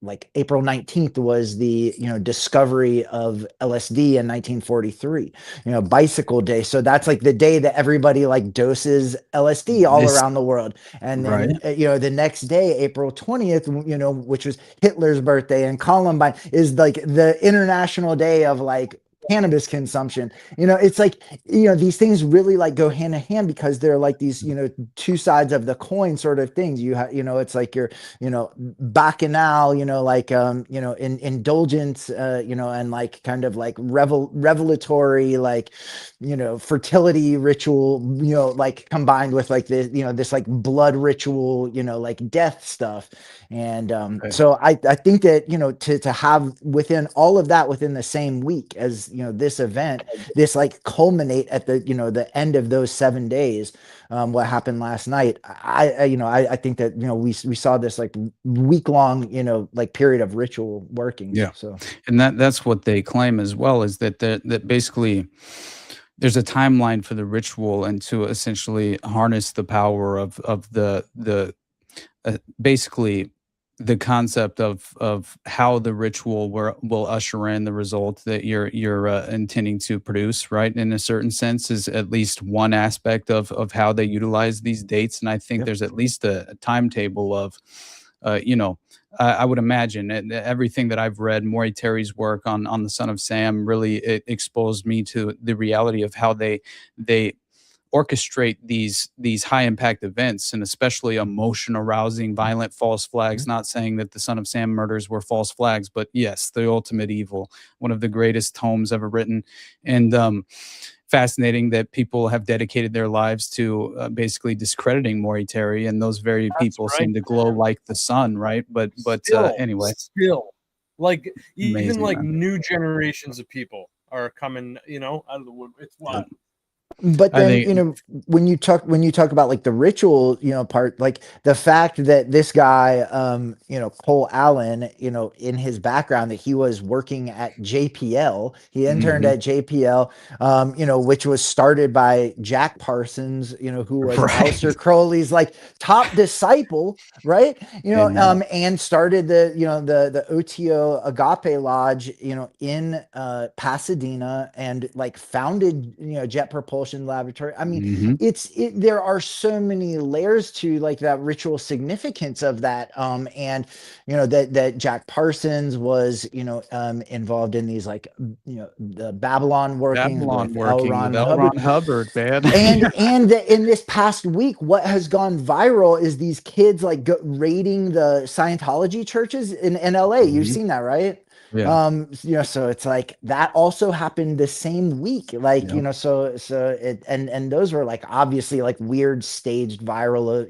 like April 19th was the discovery of LSD in 1943, bicycle day. So that's like the day that everybody like doses LSD all around the world. And then the next day, April 20th, which was Hitler's birthday, and Columbine is like the international day of like cannabis consumption. It's like, these things really like go hand in hand because they're like these, two sides of the coin sort of things. It's like your, bacchanal, like, indulgence, and like kind of like revelatory, like, fertility ritual, like combined with like this, this like blood ritual, like death stuff. And so I think that, to have within all of that within the same week as, this event, this like culminate at the, the end of those 7 days, what happened last night, I think that, we saw this like week long, like period of ritual working. Yeah. So, And that's what they claim as well, is that basically there's a timeline for the ritual, and to essentially harness the power of the basically the concept of how the ritual will usher in the result that you're intending to produce, right? In a certain sense, is at least one aspect of how they utilize these dates. And I think Yep. there's at least a timetable of, I would imagine everything that I've read, Maury Terry's work on the Son of Sam really exposed me to the reality of how they orchestrate these high impact events, and especially emotion arousing violent false flags. Not saying that the Son of Sam murders were false flags, but yes, the ultimate evil, one of the greatest tomes ever written. And fascinating that people have dedicated their lives to basically discrediting Maury Terry, and those very people right. seem to glow like the sun, right? But anyway, still, like even amazing, like man. new generations of people are coming, out of the wood. It's wild. But I then, think when you talk about like the ritual, part, like the fact that this guy, Cole Allen, in his background, that he was working at JPL, he interned Mhm. at JPL, which was started by Jack Parsons, who was Right. Aleister Crowley's like top disciple, right? And And started the OTO Agape Lodge, in Pasadena, and like founded, Jet Propulsion Laboratory. I mean, mhm. there are so many layers to like that ritual significance of that. And that Jack Parsons was, involved in these like, the Babylon workings Babylon with L. working with Ron L. Hubbard. Ron Hubbard, man. And in this past week, what has gone viral is these kids like raiding the Scientology churches in LA. You've Mhm. seen that, right? Yeah. So it's like that also happened the same week, like, Yep. so it, and those were like obviously like weird staged viral,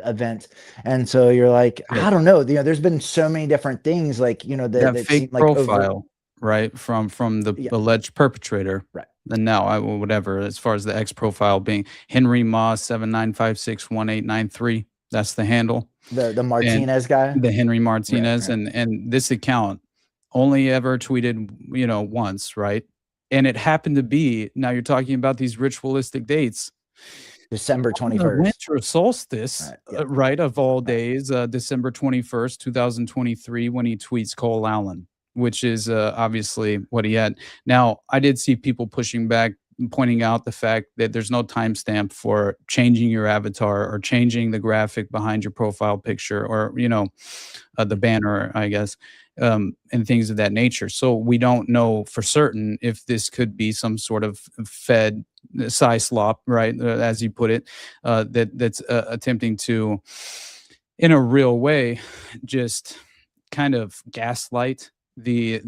events. And so you're like, Yeah. I don't know, there's been so many different things, like, That that fake seem like over. profile, right, from the Yeah, alleged perpetrator. right. And now whatever, as far as the X profile being Henry Ma 79561893, that's the handle. The And Martinez guy. the Henry Right, Martinez, right. and this account only ever tweeted, once, right? And it happened to be, now you're talking about these ritualistic dates, December on the 21st. winter solstice, Right. Yeah. right, of all days, December 21st, 2023, when he tweets Cole Allen, which is obviously what he had. Now, I did see people pushing back, pointing out the fact that there's no timestamp for changing your avatar or changing the graphic behind your profile picture, or, the banner, I guess, and things of that nature. So we don't know for certain if this could be some sort of Fed Psyslop, right, as you put it, that's attempting to, in a real way, just kind of gaslight the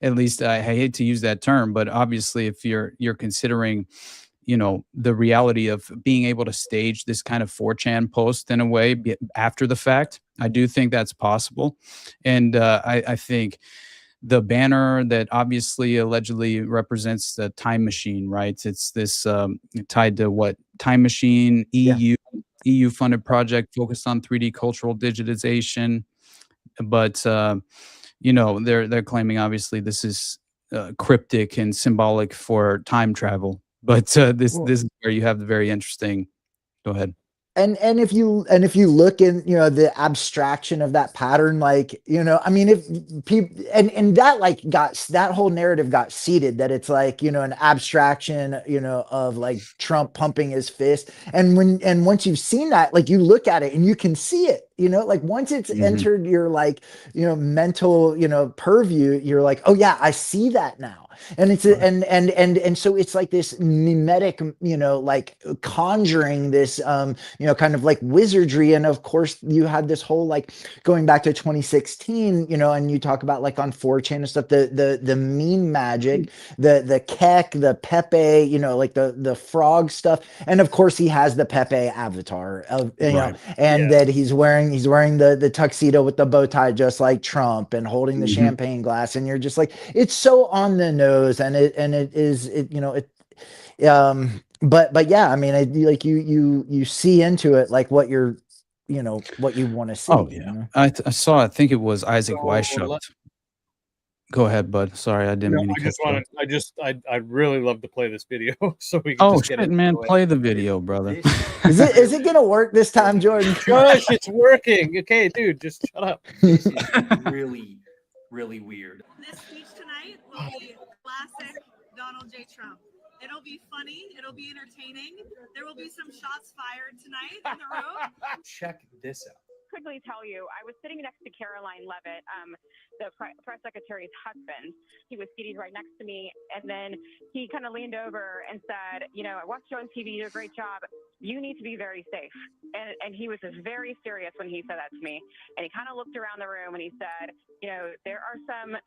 at least I hate to use that term, but obviously if you're considering, the reality of being able to stage this kind of 4chan post in a way after the fact, I do think that's possible. And I think the banner that obviously allegedly represents the time machine, right? It's this tied to what? Time Machine, Yeah. EU funded project focused on 3D cultural digitization. But they're claiming obviously this is cryptic and symbolic for time travel. But this Well, this is where you have the very interesting. Go ahead. and if you look in, the abstraction of that pattern, like, I mean, if people, and that like that whole narrative got seeded, that it's like, an abstraction, of like Trump pumping his fist. And once you've seen that, like, you look at it and you can see it, like once it's Mhm. entered your like, mental, purview, you're like, oh yeah, I see that now. And it's and so it's like this mimetic, like conjuring this, kind of like wizardry. And of course you had this whole, like, going back to 2016, and you talk about, like, on 4chan and stuff, the meme magic, the Keck, the Pepe, like the frog stuff. And of course he has the Pepe avatar of, and that he's wearing the tuxedo with the bow tie, just like Trump, and holding the champagne glass. And you're just like, it's so on the nose, and but yeah, I mean, like you see into it, like what you're, what you want to see. Oh yeah, I saw. I think it was Isaac Weishaupt. Go ahead, bud. Sorry, I didn't mean to. I'd really love to play this video so we can. Oh shit, man! Play the video, brother. Is it gonna work this time, Jordan? Gosh, it's working. Okay, dude, just shut up. This is really, really weird. This speech tonight will be classic Donald J. Trump. It'll be funny. It'll be entertaining. There will be some shots fired tonight in the room. Check this out. Quickly tell you, I was sitting next to Caroline Levitt, the press secretary's husband. He was seated right next to me, and then he kind of leaned over and said, I watched you on TV, you did a great job. You need to be very safe. And he was just very serious when he said that to me. And he kind of looked around the room and he said, there are some.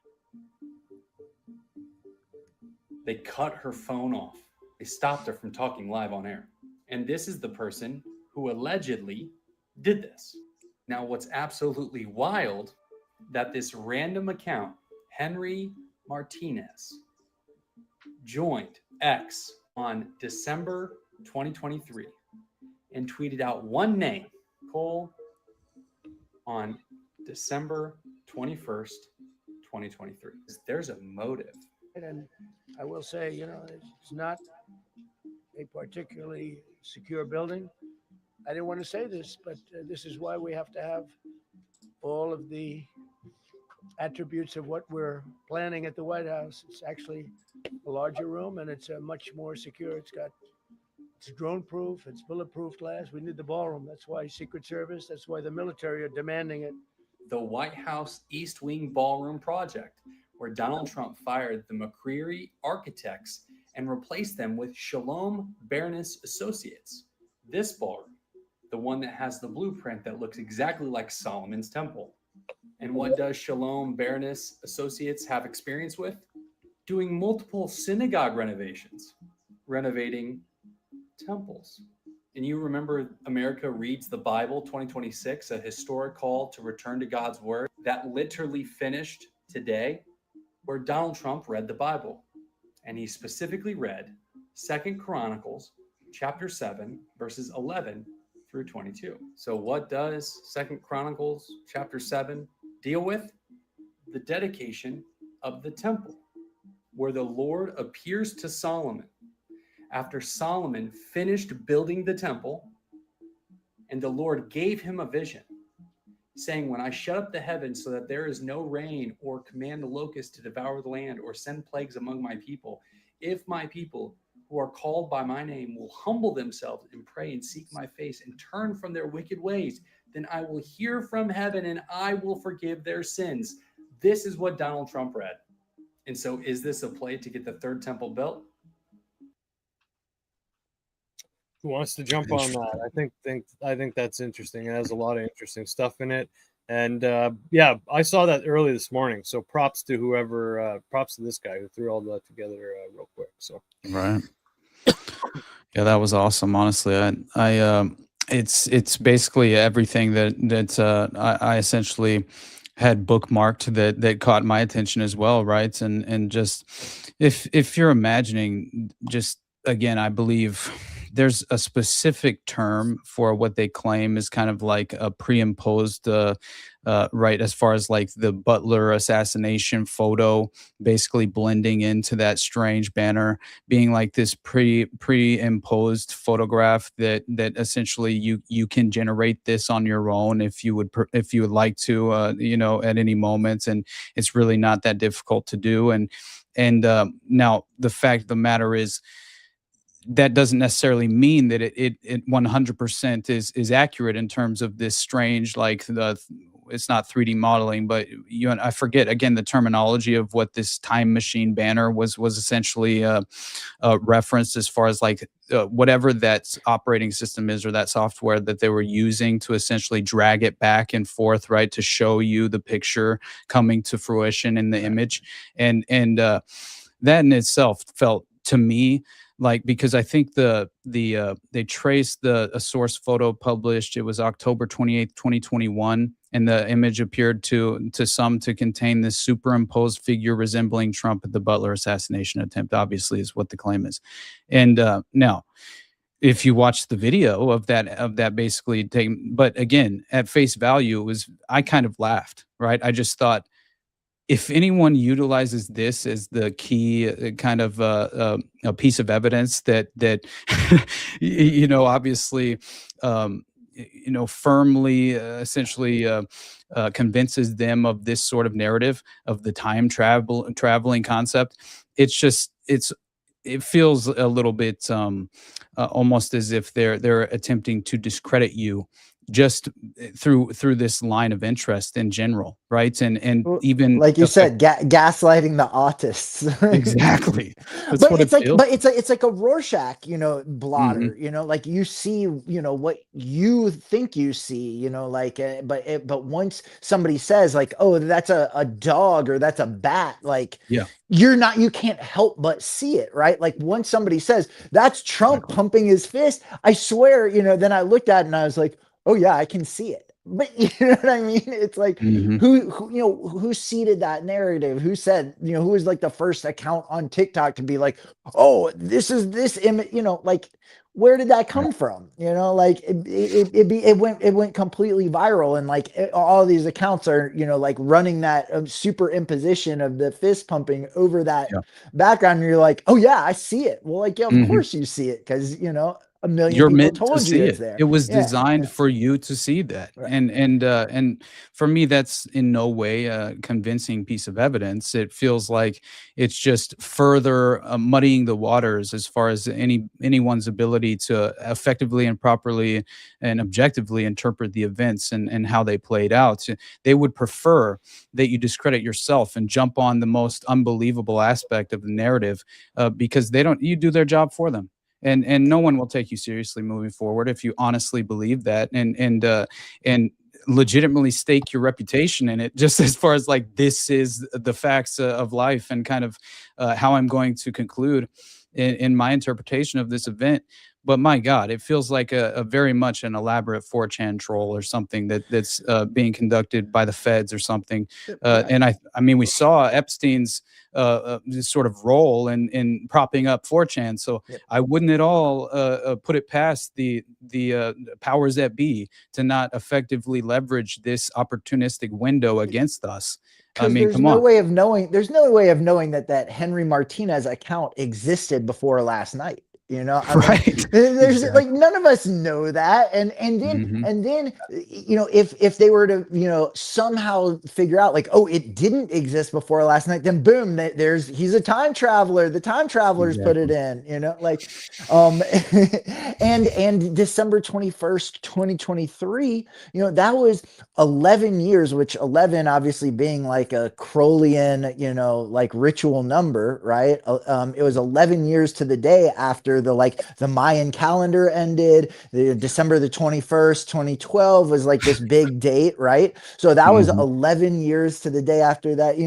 They cut her phone off. They stopped her from talking live on air. And this is the person who allegedly did this. Now, what's absolutely wild, that this random account, Henry Martinez, joined X on December 2023 and tweeted out one name, Cole, on December 21st, 2023. There's a motive. And I will say, it's not a particularly secure building. I didn't want to say this, but this is why we have to have all of the attributes of what we're planning at the White House. It's actually a larger room, and it's much more secure. It's drone proof, it's bulletproof glass. We need the ballroom. That's why Secret Service, that's why the military are demanding it. The White House East Wing Ballroom project, where Donald Trump fired the McCreary architects and replaced them with Shalom Baroness Associates. This ballroom, the one that has the blueprint that looks exactly like Solomon's temple. And what does Shalom Baroness Associates have experience with? Doing multiple synagogue renovations, renovating temples. And you remember America Reads the Bible 2026, a historic call to return to God's word that literally finished today, where Donald Trump read the Bible. And he specifically read 2 Chronicles chapter 7, verses 11 through 22. So what does 2 Chronicles chapter 7 deal with? The dedication of the temple, where the Lord appears to Solomon after Solomon finished building the temple, and the Lord gave him a vision, saying, when I shut up the heavens so that there is no rain, or command the locusts to devour the land, or send plagues among my people, if my people who are called by my name will humble themselves and pray and seek my face and turn from their wicked ways, then I will hear from heaven and I will forgive their sins. This is what Donald Trump read. And so is this a play to get the third temple built? Who wants to jump on that? I think that's interesting. It has a lot of interesting stuff in it. And yeah, I saw that early this morning. So props to whoever, props to this guy who threw all that together real quick. So right. Yeah, that was awesome. Honestly, it's basically everything that I essentially had bookmarked that caught my attention as well, right? And just if you're imagining, just again, I believe there's a specific term for what they claim is kind of like a pre-imposed right, as far as like the Butler assassination photo basically blending into that strange banner, being like this pre-imposed photograph that essentially you can generate this on your own if you would like to, at any moment, and it's really not that difficult to do. And now the fact of the matter is, that doesn't necessarily mean that it 100% is accurate in terms of this strange, like it's not 3D modeling, but I forget again the terminology of what this time machine banner was essentially referenced, as far as like whatever that operating system is, or that software that they were using to essentially drag it back and forth, right, to show you the picture coming to fruition in the image. And that in itself felt to me like, because I think they traced a source photo published, it was October 28th, 2021, and the image appeared to some to contain this superimposed figure resembling Trump at the Butler assassination attempt, obviously, is what the claim is. And now, if you watch the video of that basically taken, but again, at face value, I kind of laughed, right? I just thought, if anyone utilizes this as the key kind of a piece of evidence that obviously firmly essentially convinces them of this sort of narrative of the traveling concept, it feels a little bit almost as if they're attempting to discredit you just through this line of interest in general, right? And Well, even like you said, gaslighting the autists. exactly. That's But what it's it like, feels. it's like a Rorschach, blotter. Like you see, what you think you see. Like, but once somebody says like, oh, that's a dog or that's a bat, like, Yeah. you can't help but see it, right? Like once somebody says that's Trump pumping his fist, I swear, then I looked at it and I was like, oh yeah, I can see it. But you know what I mean? It's like, who seeded that narrative? Who said, who was like the first account on TikTok to be like, oh, this is this image, like, where did that come from? Like it went completely viral, and like all these accounts are, like running that superimposition of the fist pumping over that background. And you're like, oh yeah, I see it. Well, like, yeah, of course you see it, because a million You're people meant to told you see it's it. there. It was Yeah, designed yeah. for you to see that. Right. And for me, that's in no way a convincing piece of evidence. It feels like it's just further muddying the waters as far as anyone's ability to effectively and properly and objectively interpret the events and how they played out. They would prefer that you discredit yourself and jump on the most unbelievable aspect of the narrative, because you do their job for them. And no one will take you seriously moving forward if you honestly believe that and legitimately stake your reputation in it, just as far as like, this is the facts of life, and kind of how I'm going to conclude in my interpretation of this event. But my God, it feels like a very much an elaborate 4chan troll or something that's being conducted by the feds or something. And I mean, we saw Epstein's sort of role in propping up 4chan. So I wouldn't at all put it past the powers that be to not effectively leverage this opportunistic window against us. I Because mean, there's come no on. way of knowing. There's no way of knowing that Henry Martinez account existed before last night. I mean, Right. there's Exactly. like, none of us know that. And then if they were to somehow figure out like, oh, it didn't exist before last night, then boom, he's a time traveler. The time travelers put it in. Like, and December 21st, 2023. That was 11 years, which 11 obviously being like a Crowleyan, like ritual number, right? It was 11 years to the day after the Mayan calendar ended. December the 21st, 2012 was like this big date, right? So that was 11 years to the day after that.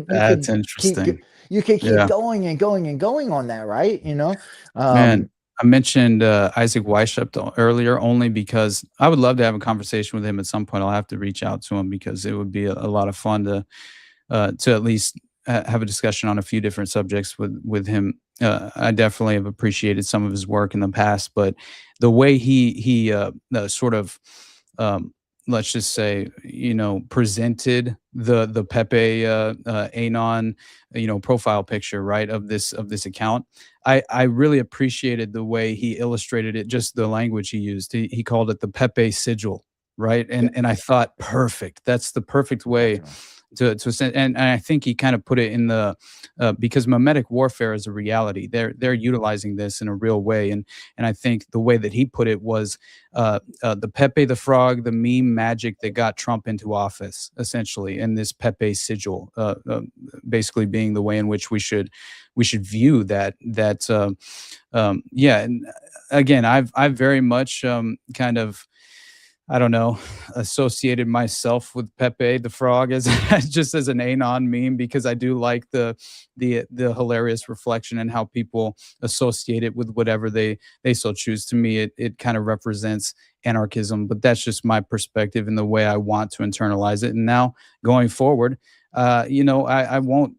That's interesting. You could keep Yeah. going and going and going on that, right? Man, I mentioned Isaac Weishaupt earlier only because I would love to have a conversation with him at some point. I'll have to reach out to him because it would be a lot of fun to at least have a discussion on a few different subjects with him. I definitely have appreciated some of his work in the past, but the way he sort of let's just say, presented the Pepe Anon, profile picture, right, of this account. I really appreciated the way he illustrated it, just the language he used. He called it the Pepe sigil, right? And I thought, perfect. That's the perfect way And I think he kind of put it in the because mimetic warfare is a reality. They're utilizing this in a real way, and I think the way that he put it was the Pepe the Frog, the meme magic that got Trump into office, essentially, and this Pepe sigil, basically being the way in which we should view yeah. And again, I've very much kind of, I don't know, associated myself with Pepe the Frog as just as an anon meme, because I do like the hilarious reflection and how people associate it with whatever they so choose. To me, it kind of represents anarchism, but that's just my perspective and the way I want to internalize it. And now going forward, I won't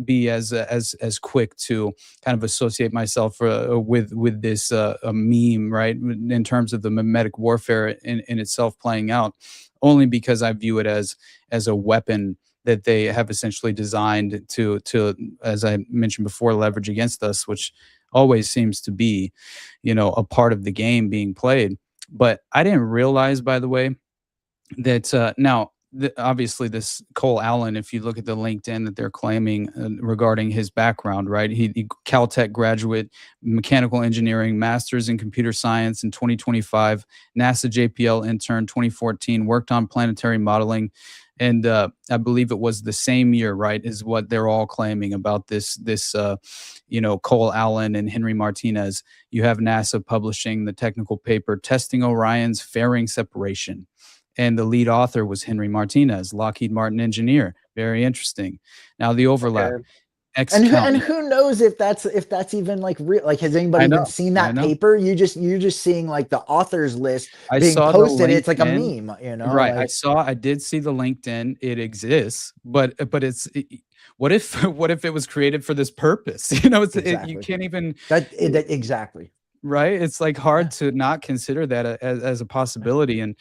be as quick to kind of associate myself with this a meme, right, in terms of the mimetic warfare in itself playing out, only because I view it as a weapon that they have essentially designed to, as I mentioned before, leverage against us, which always seems to be, a part of the game being played. But I didn't realize, by the way, that now obviously this Cole Allen, if you look at the LinkedIn that they're claiming regarding his background, right? He Caltech graduate, mechanical engineering, master's in computer science in 2025, NASA JPL intern 2014, worked on planetary modeling. And I believe it was the same year, right, is what they're all claiming about this Cole Allen and Henry Martinez. You have NASA publishing the technical paper, Testing Orion's Fairing Separation. And the lead author was Henry Martinez, Lockheed Martin engineer. Very interesting. Now the overlap. Okay. And who knows if that's even like real? Like, has anybody even seen that paper? You're just seeing like the authors list being posted. It's like a meme, Right. Like, I did see the LinkedIn. It exists, but it's. What if it was created for this purpose? Exactly. You can't even exactly. Right. It's like hard to not consider that as a possibility. And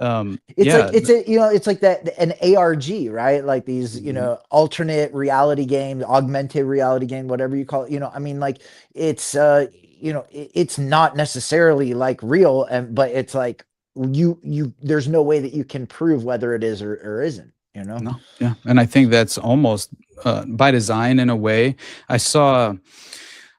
it's like that an ARG, right? Like these, alternate reality games, augmented reality game, whatever you call it. I mean, like it's it's not necessarily like real, but it's like there's no way that you can prove whether it is or isn't. No, yeah, and I think that's almost by design in a way. I saw.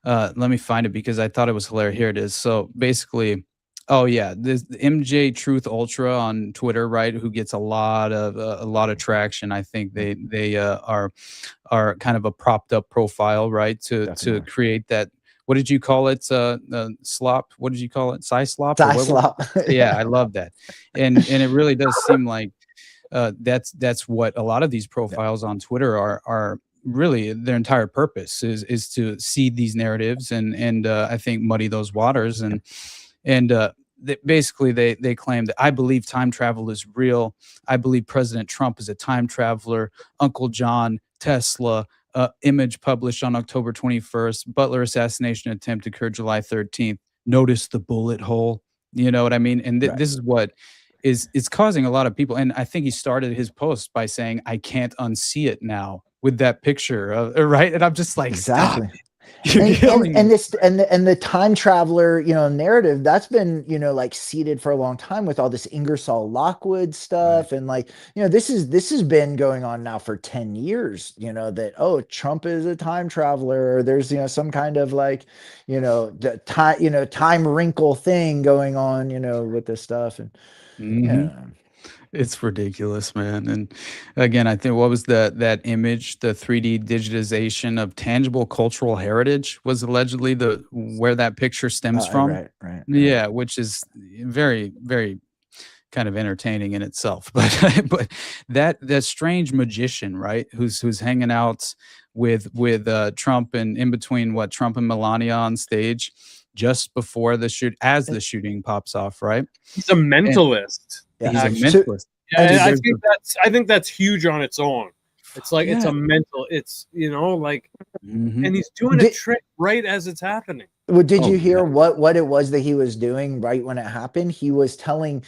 Let me find it because I thought it was hilarious. Here it is. So basically. Oh yeah, this MJ Truth Ultra on Twitter, right? Who gets a lot of traction. I think they are kind of a propped up profile, right? To create that. What did you call it? Slop. What did you call it? Psyslop. Psyslop. Yeah, I love that. And it really does seem like that's what a lot of these profiles on Twitter are. Really, their entire purpose is to seed these narratives and I think muddy those waters and basically they claim that I believe time travel is real. I believe President Trump is a time traveler. Uncle John, Tesla, image published on October 21st. Butler assassination attempt occurred July 13th. Notice the bullet hole. You know what I mean? And Right. This is what is causing a lot of people. And I think he started his post by saying, I can't unsee it now with that picture. Right. And I'm just like, exactly. Stop. And the time traveler, narrative that's been, like seeded for a long time with all this Ingersoll Lockwood stuff. Right. And like, this has been going on now for 10 years, that, Trump is a time traveler, or there's, some kind of like, the time, time wrinkle thing going on, with this stuff. And It's ridiculous, man. And again, I think what was that image, the 3D digitization of tangible cultural heritage was allegedly where that picture stems from. Right. Yeah, which is very, very kind of entertaining in itself. But that strange magician, right, who's hanging out with Trump and in between Trump and Melania on stage just before the shooting pops off, right? He's a mentalist. He's a mentalist. Yeah, I think that's huge on its own. It's like it's a mental. It's and he's doing a trick right as it's happening. Well, did you hear what it was that he was doing right when it happened? He was telling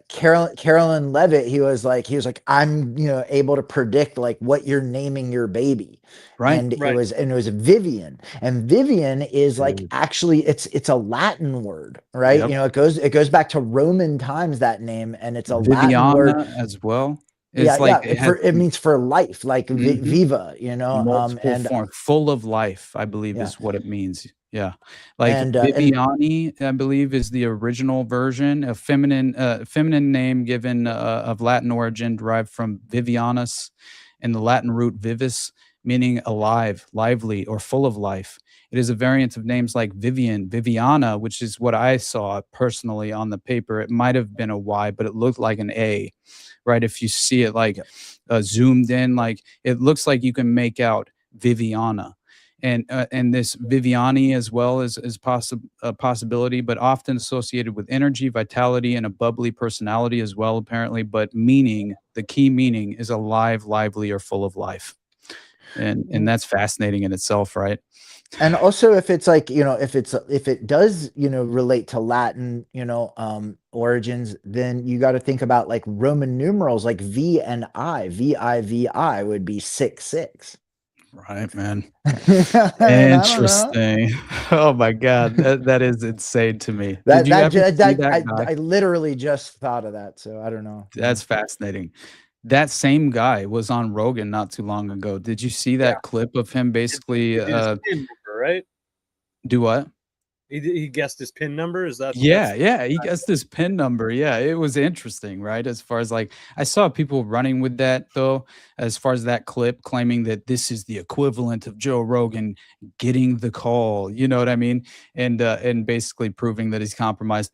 Carolyn Levitt, he was like, I'm able to predict like what you're naming your baby. Right. And it was Vivian. And Vivian is like actually it's a Latin word, right? Yep. It goes back to Roman times, that name, and it's a Viviana Latin word as well. It's like it has it means for life, like Mhm. viva, you know, multiple and forms, full of life, I believe yeah, is what it means. Yeah. Like and Viviani, I believe, is the original version, a feminine name given of Latin origin derived from Vivianus and the Latin root vivis, meaning alive, lively, or full of life. It is a variant of names like Vivian, Viviana, which is what I saw personally on the paper. It might have been a Y, but it looked like an A, right? If you see it like zoomed in, like it looks like you can make out Viviana. And this Viviani as well is a possibility, but often associated with energy, vitality, and a bubbly personality as well, apparently. But meaning, the key meaning is alive, lively, or full of life. And that's fascinating in itself, right? and also if it's like, you know, if it does, you know, relate to Latin, you know, origins, then you got to think about like Roman numerals, like V and I, VIVI would be 666. Right, man. And I don't know. Interesting. Oh my God, that is insane to me. Did That you that ever ju- see that that guy? I literally just thought of that, so I don't know. That's fascinating. That same guy was on Rogan not too long ago. Did you see Yeah. that clip of him He basically, did his pin number, right? do what? He guessed his pin number. Is that? Yeah, yeah, he gets this PIN number. Yeah, it was interesting, right? As far as like, I saw people running with that though, as far as that clip claiming that this is the equivalent of Joe Rogan getting the call. You know what I mean? And basically proving that he's compromised.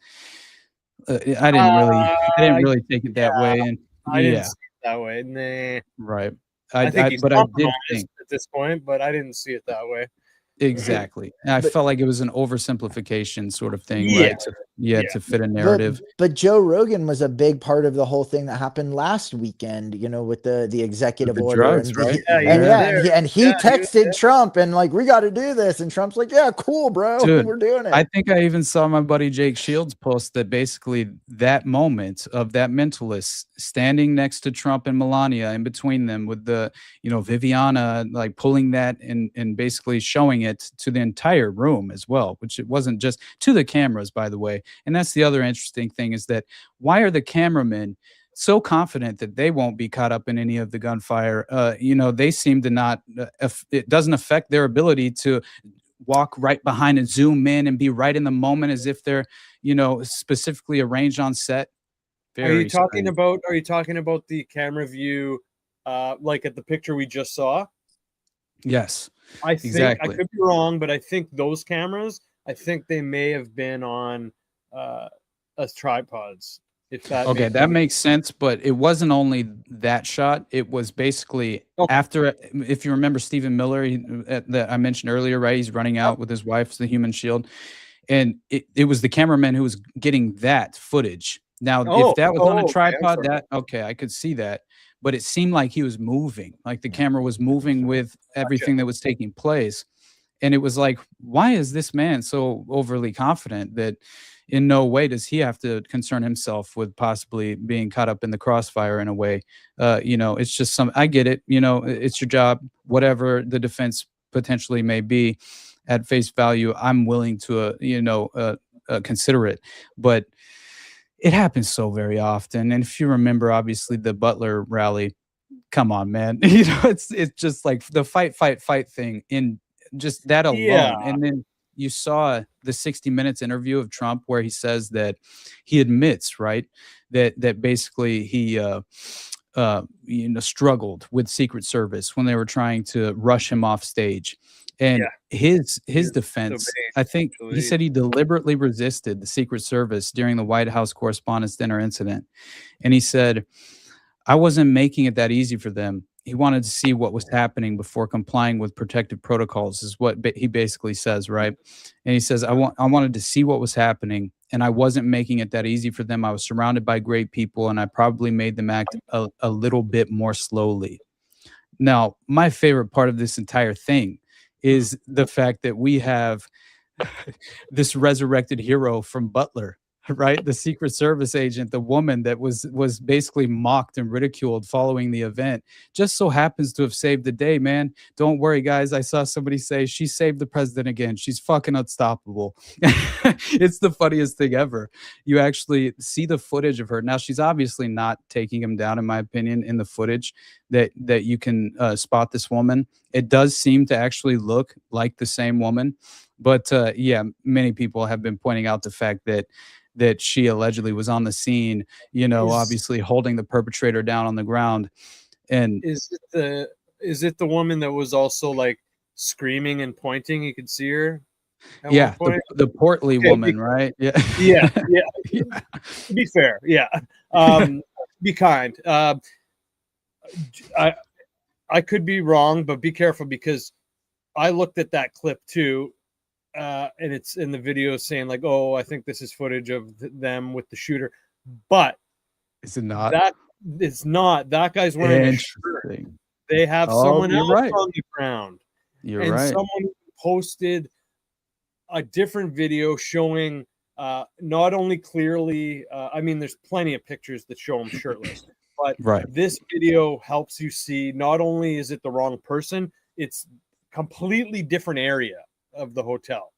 I didn't really take it that way. And I didn't yeah, see it that way. Nah. right. I think he's But I did compromised think. at this point, but I didn't see it that way. Exactly. And I But felt like it was an oversimplification sort of thing, Yeah. right? Yeah. To fit a narrative. but Joe Rogan was a big part of the whole thing that happened last weekend, you know, with the executive The order drugs, and right? Yeah, he and was yeah, there. and he Yeah, he was texted there. Trump and like, we got to do this, and Trump's like, yeah, cool, bro, Dude, we're doing I it. think I even saw my buddy Jake Shields post that basically that moment of that mentalist standing next to Trump and Melania in between them with the, you know, Viviana like pulling that and basically showing it to the entire room as well, which it wasn't just to the cameras, by the way. And that's the other interesting thing is that why are the cameramen so confident that they won't be caught up in any of the gunfire? You know, they seem to not, it doesn't affect their ability to walk right behind and zoom in and be right in the moment as if they're, you know, specifically arranged on set. Are you Very talking strange. about? Are you talking about the camera view, like at the picture we just saw? Yes, I think I exactly. could be wrong, but I think those cameras, I think they may have been on as tripods. If that Okay, makes that any makes sense, but it wasn't only that shot. It was basically Okay. after, if you remember Stephen Miller that I mentioned earlier, right? He's running out with his wife, the human shield. And it was the cameraman who was getting that footage. Now, if that was on a okay, I'm tripod, sorry. okay, I could see that. But it seemed like he was moving, like the camera was moving with everything that was taking place. And it was like, why is this man so overly confident that in no way does he have to concern himself with possibly being caught up in the crossfire in a way? You know, it's just I get it. You know, it's your job, whatever the defense potentially may be at face value. I'm willing to, consider it. But it happens so very often. And if you remember, obviously, the Butler rally, come on, man. You know, it's just like the fight thing in just that alone. Yeah. And then you saw the 60 Minutes interview of Trump where he says that he admits, right, that basically he struggled with Secret Service when they were trying to rush him off stage. And his defense, I think he said he deliberately resisted the Secret Service during the White House Correspondents' Dinner incident. And he said, I wasn't making it that easy for them. He wanted to see what was happening before complying with protective protocols, is what he basically says, right? And he says, I wanted to see what was happening, and I wasn't making it that easy for them. I was surrounded by great people, and I probably made them act a little bit more slowly. Now, my favorite part of this entire thing is the fact that we have this resurrected hero from Butler, right? The Secret Service agent, the woman that was basically mocked and ridiculed following the event, just so happens to have saved the day, man. Don't worry, guys. I saw somebody say she saved the president again. She's fucking unstoppable. It's the funniest thing ever. You actually see the footage of her. Now, she's obviously not taking him down, in my opinion, in the footage that you can spot this woman. It does seem to actually look like the same woman. But yeah, many people have been pointing out the fact that she allegedly was on the scene, obviously holding the perpetrator down on the ground. And is it the woman that was also like screaming and pointing? You could see her. Yeah, the portly woman, right? Yeah. Yeah. To be fair, yeah. Be kind. I could be wrong, but be careful, because I looked at that clip too. And it's in the video saying like, oh, I think this is footage of them with the shooter, but is it not? That it's not. That guy's wearing a shirt. They have someone else on the ground. You're right. Someone posted a different video showing not only clearly, I mean, there's plenty of pictures that show him shirtless, but this video helps you see not only is it the wrong person, it's completely different area of the hotel.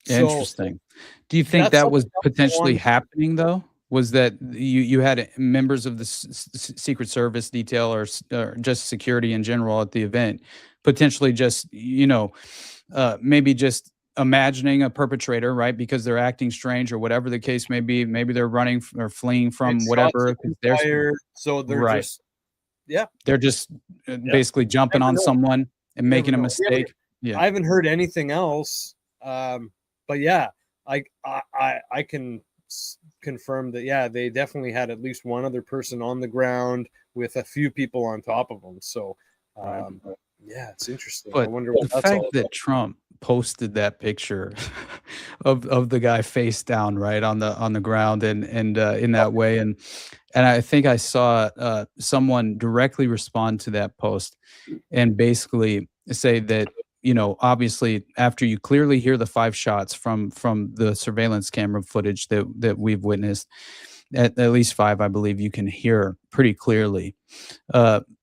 Interesting. Do you think that was potentially happening though? Was that you had members of the Secret Service detail or just security in general at the event potentially just maybe just imagining a perpetrator, right? Because they're acting strange or whatever the case may be. Maybe they're running or fleeing from whatever. So they're just they're just basically jumping on someone and making a mistake. I haven't heard anything else. But yeah, I can confirm that, yeah, they definitely had at least one other person on the ground with a few people on top of them. So, yeah, it's interesting. But I wonder what the fact that Trump posted that picture of the guy face down, right, on the ground and in that way. And I think I saw someone directly respond to that post and basically say that, obviously after you clearly hear the 5 shots from the surveillance camera footage that we've witnessed, at least 5, I believe you can hear pretty clearly.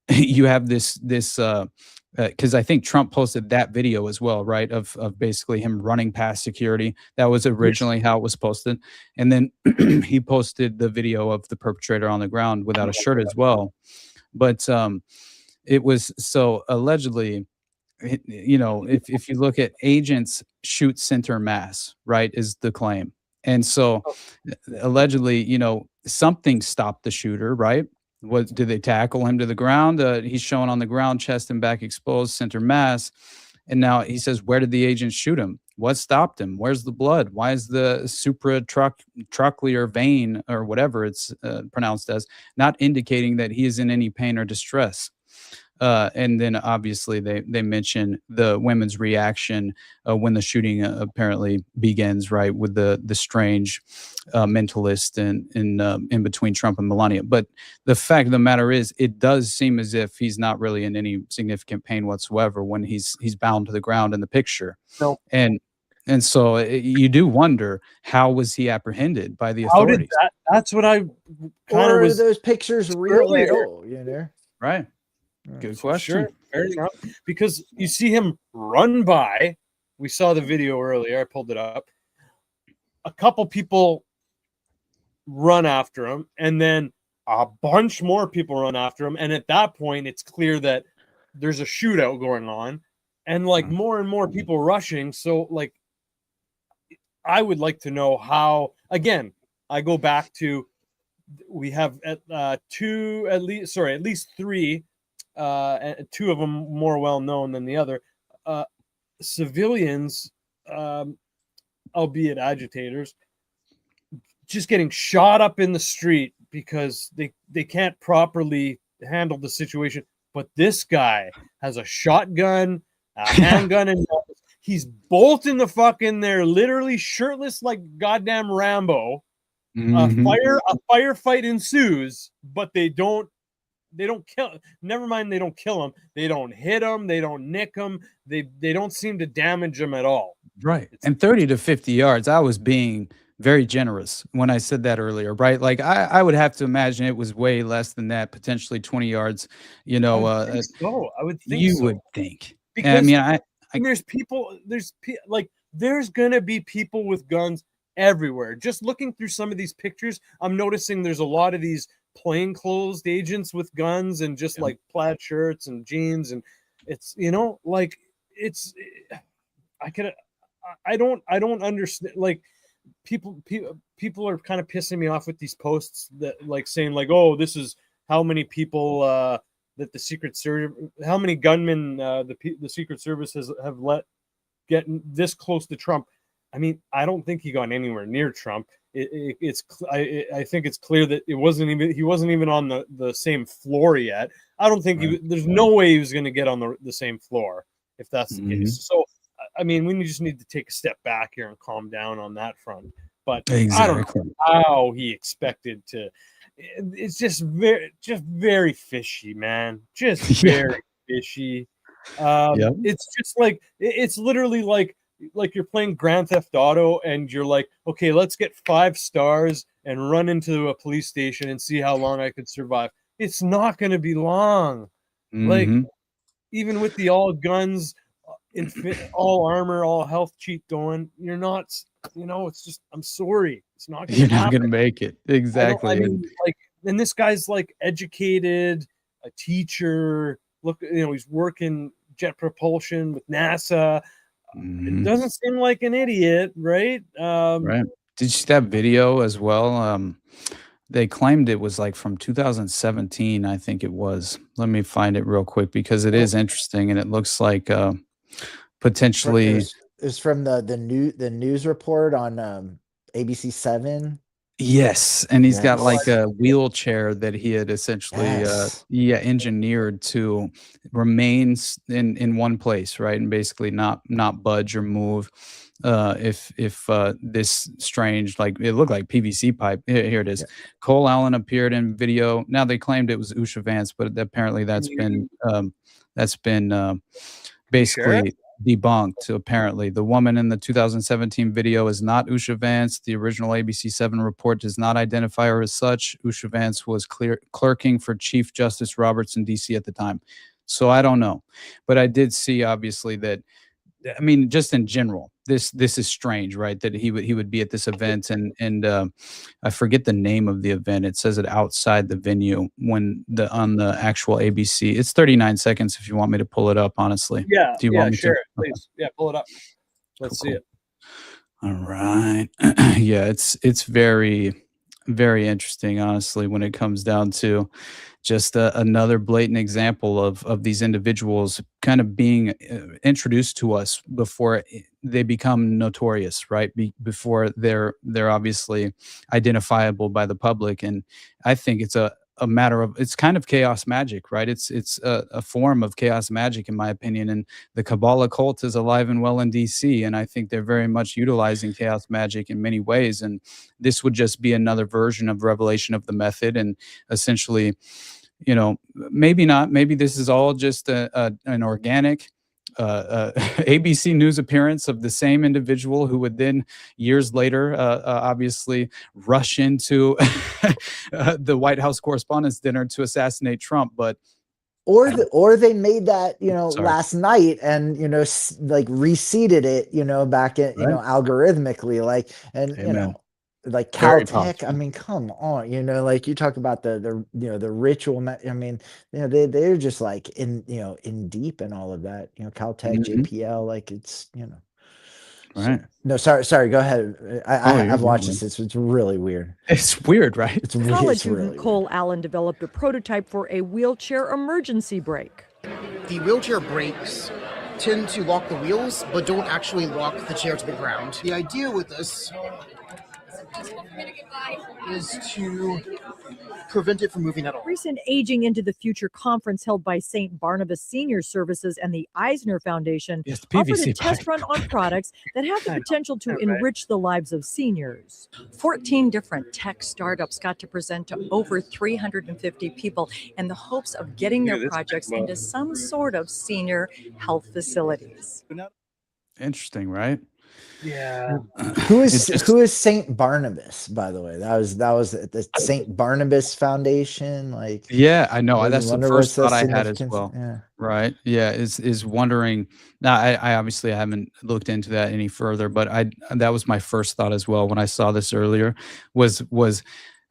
You have this because I think Trump posted that video as well, right? Of basically him running past security. That was originally how it was posted. And then he posted the video of the perpetrator on the ground without a shirt as well. But it was so allegedly, if you look at agents shoot center mass, right, is the claim. And so allegedly, something stopped the shooter, right? Did they tackle him to the ground? He's shown on the ground, chest and back exposed, center mass. And now he says, where did the agent shoot him? What stopped him? Where's the blood? Why is the supratrochlear vein, or whatever it's pronounced as, not indicating that he is in any pain or distress? And then obviously they mention the women's reaction when the shooting apparently begins, right, with the strange mentalist in between Trump and Melania. But the fact of the matter is, it does seem as if he's not really in any significant pain whatsoever when he's bound to the ground in the picture. No. And so you do wonder, how was he apprehended by the authorities? That's what I kind of was. Those pictures real at all, Right. Good question. Sure, fair enough. Because you see him run by. We saw the video earlier. I pulled it up. A couple people run after him, and then a bunch more people run after him. And at that point, it's clear that there's a shootout going on, and like more and more people rushing. So, like, I would like to know how. Again, I go back to we have at least 3. And 2 of them more well known than the other, civilians, albeit agitators, just getting shot up in the street because they can't properly handle the situation. But this guy has a shotgun, a handgun, and he's bolting the fuck in there, literally shirtless like goddamn Rambo. Mm-hmm. A firefight ensues, but they don't kill. Never mind, they don't kill him. They don't hit him. They don't nick him. They don't seem to damage him at all. Right. And 30 to 50 yards, I was being very generous when I said that earlier, right? Like I would have to imagine it was way less than that, potentially 20 yards, you I know, would think so. I would think you so. would think. And I Because mean, I and there's people, like there's gonna be people with guns everywhere. Just looking through some of these pictures, I'm noticing there's a lot of these plainclothes agents with guns and just Yeah. like plaid shirts and jeans, and it's like it's I could I don't understand, like people are kind of pissing me off with these posts that like saying like, oh, this is how many people that the Secret Service, how many gunmen the Secret Service have let get this close to Trump. I mean, I don't think he got anywhere near Trump. I think it's clear that he wasn't even on the same floor yet. I don't think Right. there's no way he was going to get on the same floor if that's the Mhm. case. So, I mean, we just need to take a step back here and calm down on that front. But I don't Exactly. know how he expected to. It's just very fishy, man. Just Yeah. very fishy. Yep. It's just like it's literally like you're playing Grand Theft Auto and you're like, okay, let's get 5 stars and run into a police station and see how long I could survive. It's not going to be long. Like Mhm. even with the all guns, all armor, all health cheat going, you're not. It's just. I'm sorry, it's not going You're to not happen. gonna make it. I Exactly. mean, like, and this guy's like educated, a teacher. Look, he's working jet propulsion with NASA. It Mhm. doesn't seem like an idiot, right? Right. Did you see that video as well? They claimed it was like from 2017, I think it was. Let me find it real quick because it Oh, is interesting and it looks like It potentially. was from the news report on ABC 7. Yes, and he's got Yes. like a wheelchair that he had essentially, Yes. engineered to remain in one place, right, and basically not budge or move. If this strange, like it looked like PVC pipe. Here it is. Yeah. Cole Allen appeared in video. Now they claimed it was Usha Vance, but apparently that's been you sure? basically debunked. Apparently, the woman in the 2017 video is not Usha Vance. The original ABC7 report does not identify her as such. Usha Vance was clerking for Chief Justice Roberts in DC at the time. So I don't know, but I did see obviously that. I mean, just in general, this is strange, right? That he would be at this event, and I forget the name of the event. It says it outside the venue when on the actual ABC. It's 39 seconds if you want me to pull it up. Honestly, Yeah, do you yeah, want me sure, to? Okay, please, yeah, pull it up. Let's see cool. it. All right. Yeah, it's very, very interesting, honestly, when it comes down to just another blatant example of these individuals kind of being introduced to us before they become notorious, right? Before they're obviously identifiable by the public, and I think it's a matter of it's kind of chaos magic, right? It's a form of chaos magic, in my opinion, and the Kabbalah cult is alive and well in DC, and I think they're very much utilizing chaos magic in many ways, and this would just be another version of revelation of the method, and essentially, maybe not. Maybe this is all just an organic ABC News appearance of the same individual who would then years later, obviously, rush into the White House Correspondents' Dinner to assassinate Trump. But Or they made that, sorry, last night and, like reseeded it, back in, right? algorithmically, like, and, Amen. like Very Caltech. I possible. mean, come on, like you talk about the ritual. I mean, they're just like in deep and all of that, Caltech, Mhm. JPL, like it's, so Right. no, sorry, go ahead. Oh, you're I've good, watched man. this. It's really weird. It's weird, right? College It's student really weird. Cole Allen developed a prototype for a wheelchair emergency brake. The wheelchair brakes tend to lock the wheels, but don't actually lock the chair to the ground. The idea with this is to prevent it from moving at all. Recent Aging into the Future conference held by St. Barnabas Senior Services and the Eisner Foundation Yes, the offered a PVC test pipe. run on products that have the I know, potential to right? enrich the lives of seniors. 14 different tech startups got to present to over 350 people in the hopes of getting Look their at this projects big into some sort of senior health facilities. Interesting, right? Yeah. Who is Saint Barnabas, by the way? That was the Saint Barnabas Foundation. Like, Yeah, I know. I That's the wonder first what's the thought I had as significance. well. Yeah. Right. Yeah. Is wondering. Now, I obviously haven't looked into that any further, but that was my first thought as well when I saw this earlier. Was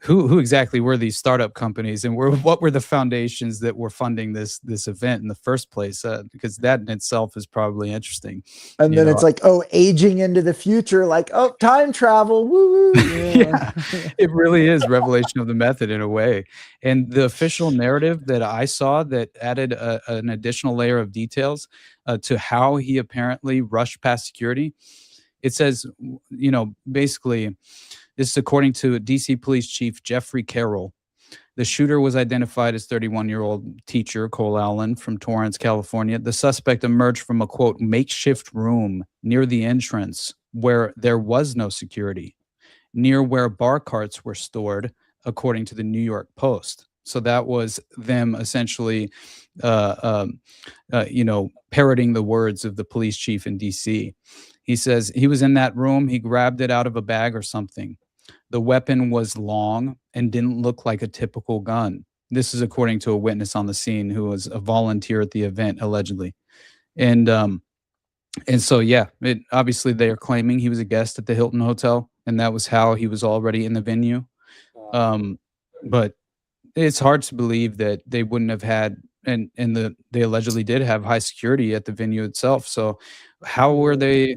who exactly were these startup companies, and what were the foundations that were funding this event in the first place? Because that in itself is probably interesting. And then it's like, oh, aging into the future, like, oh, time travel. Woo. Yeah, it really is revelation of the method in a way. And the official narrative that I saw that added an additional layer of details to how he apparently rushed past security. It says, basically, this is according to DC Police Chief Jeffrey Carroll. The shooter was identified as 31-year-old teacher Cole Allen from Torrance, California. The suspect emerged from a, quote, makeshift room near the entrance where there was no security, near where bar carts were stored, according to the New York Post. So that was them essentially, parroting the words of the police chief in D.C. He says he was in that room. He grabbed it out of a bag or something. The weapon was long and didn't look like a typical gun. This is according to a witness on the scene who was a volunteer at the event, allegedly. And so, yeah, obviously they are claiming he was a guest at the Hilton Hotel, and that was how he was already in the venue. But it's hard to believe that they wouldn't have had, they allegedly did have high security at the venue itself. So how were they?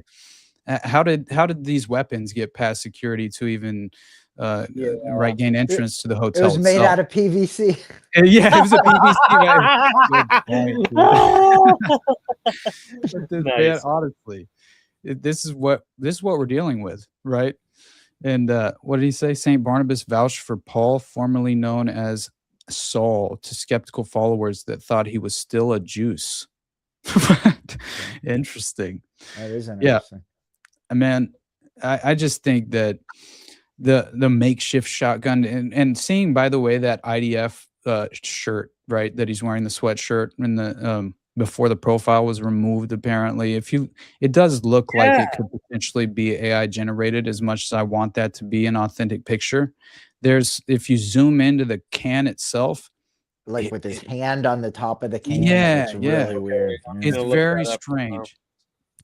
How did these weapons get past security to even gain entrance to the hotel? It was made out of PVC. Yeah, it was a PVC. Man, honestly, this is what we're dealing with, right? And what did he say? Saint Barnabas vouched for Paul, formerly known as Saul, to skeptical followers that thought he was still a Juice. Interesting. That is interesting. Yeah. Man, I just think that the makeshift shotgun and seeing, by the way, that IDF shirt, right, that he's wearing, the sweatshirt, and the before the profile was removed, apparently, it does look like it could potentially be AI generated. As much as I want that to be an authentic picture, if you zoom into the can itself, like with his hand on the top of the can, it's really weird. It's very strange.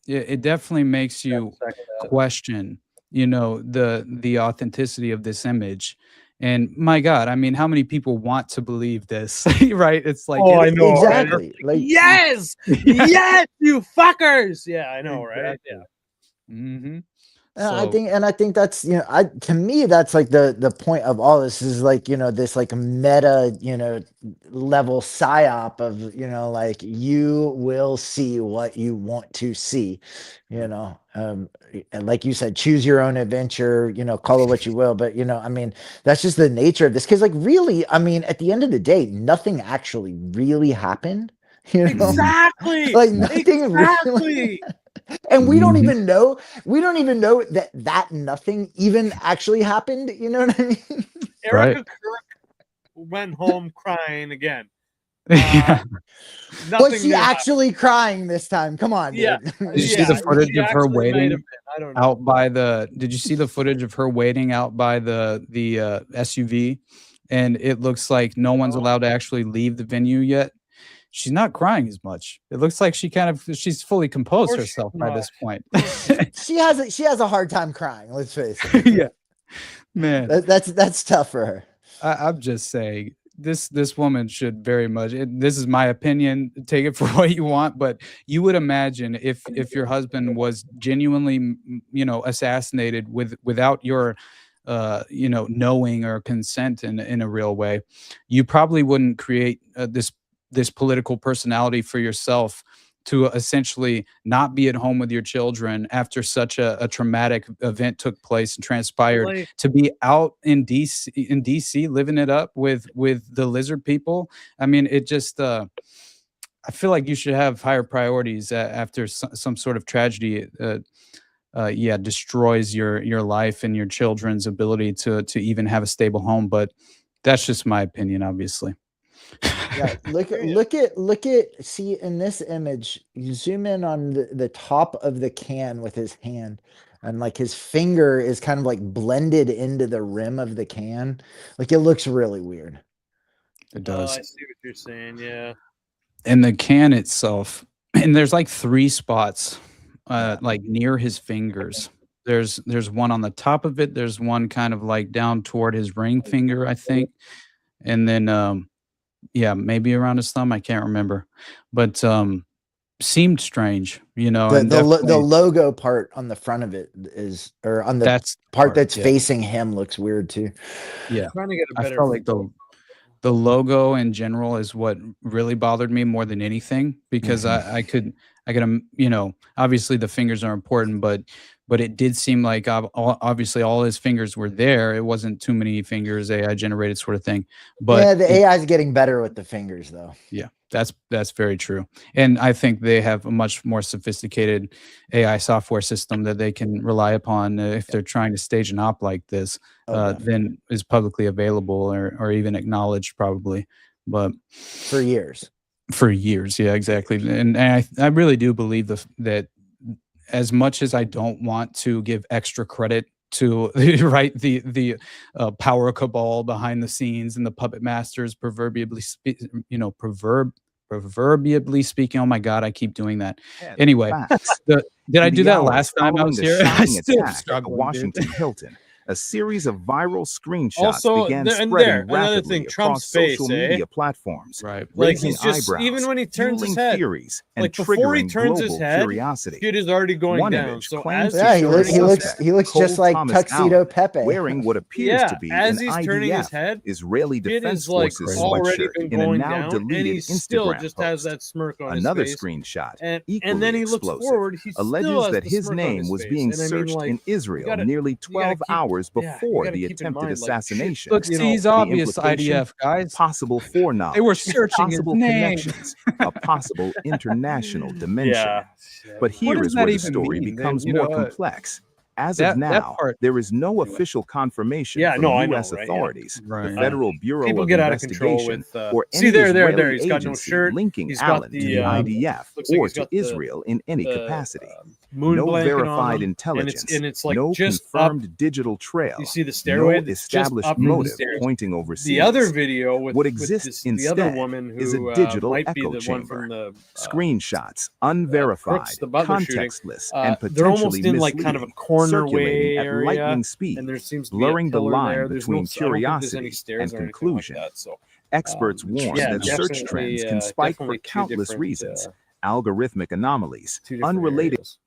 It definitely makes you question, the authenticity of this image. And my God, I mean, how many people want to believe this, right? It's like, I know, exactly. Right? Like, yes, you fuckers. Yeah, I know, right? Yeah. Mm-hmm. I think that's, to me, that's like the point of all this is like, this like meta, level psyop of, like you will see what you want to see, and like you said, choose your own adventure, call it what you will. But, I mean, that's just the nature of this. Cause like really, I mean, at the end of the day, nothing actually really happened. Exactly. Like nothing really. And we don't even know that nothing even actually happened. You know what I mean? Erica Kirk went home crying again. Was she actually crying this time? Come on, dude. Yeah. Did you see the footage of her waiting out by did you see the footage of her waiting out by the SUV? And it looks like no one's allowed to actually leave the venue yet. She's not crying as much. It looks like she's fully composed herself by this point. she has a hard time crying. Let's face it. Yeah, man, that's tough for her. I'm just saying this woman should very much. This is my opinion. Take it for what you want, but you would imagine if your husband was genuinely, assassinated without your knowing or consent in a real way, you probably wouldn't create this political personality for yourself to essentially not be at home with your children after such a traumatic event took place and transpired, really? To be out in DC living it up with the lizard people. I mean, it just I feel like you should have higher priorities after some sort of tragedy destroys your life and your children's ability to even have a stable home. But that's just my opinion, obviously. Yeah, look at see in this image, you zoom in on the top of the can with his hand, and like his finger is kind of like blended into the rim of the can. Like it looks really weird. It Oh, does. I see what you're saying. Yeah. And the can itself, and there's like 3 spots like near his fingers. There's one on the top of it, there's one kind of like down toward his ring finger, I think. And then yeah, maybe around his thumb, I can't remember. But seemed strange, and The definitely logo part on the front of it is, or on the that's part that's yeah. facing him looks weird too. Yeah. Trying to get a I better. felt like the logo in general is what really bothered me more than anything, because I could obviously the fingers are important, but it did seem like obviously all his fingers were there. It wasn't too many fingers AI generated sort of thing. But yeah, the AI is getting better with the fingers though. Yeah, that's very true. And I think they have a much more sophisticated AI software system that they can rely upon if they're trying to stage an op like this than is publicly available or even acknowledged probably. But for years, yeah, exactly. And I really do believe that as much as I don't want to give extra credit to the power cabal behind the scenes and the puppet masters, proverbially speaking. Oh my God, I keep doing that. Anyway, did I do that last time I was here? I still struggle. Washington Hilton. A series of viral screenshots Also, began and spreading there, another rapidly thing, Trump's across face, social media platforms, right? Like raising he's just eyebrows, even when he turns his fueling head, theories, and like before he triggering turns his global head, curiosity. shit is already going One down. image So claims as to show the suspect, he looks Cole just like Thomas Tuxedo Allen, Pepe, wearing what appears to be as an he's turning his IDF head, Israeli it Defense is like Forces already sweatshirt been in a going now down, and deleted he still Instagram just post. has that smirk on Another his face. screenshot, And equally then he looks explosive, forward, he still alleges has that the his smirk on name his was face. being And I mean, searched like, in Israel gotta- nearly you gotta 12 keep- hours yeah, you before gotta the keep in attempted mind, like, shit, assassination. Look, he's The obvious implication, IDF guys. possible foreknowledge, They were searching his possible name. connections, a possible international dimension. Yeah. But What here does is that where the even story mean? becomes You more know, complex. As that of now, part- there is no official confirmation Yeah, from no, I know, U.S. right? Yeah. authorities, Right. the Federal Bureau People of get out of control Investigation, with, or see any there, Israeli he's got no agency shirt. linking He's got Allen to the, the IDF looks like or he's to got the- Israel in any capacity. Moon No blanket on verified him, intelligence, and it's like no just confirmed up. digital trail, You see the stairway no that's just established up from the motive stairs. pointing overseas. The other video with What with exists the other instead woman who is a digital might be echo the chamber. one from the Screenshots, unverified, the Butler shooting. contextless, and They're almost potentially in like kind of a misleading, corner way circulating at area, lightning speed, and there seems to blurring be the a pillar line there. There's between no, I don't think there's any curiosity stairs and or anything conclusion. like that. So Experts warn yeah, that search definitely, trends can spike for definitely two countless different, reasons, algorithmic anomalies, two different unrelated. areas.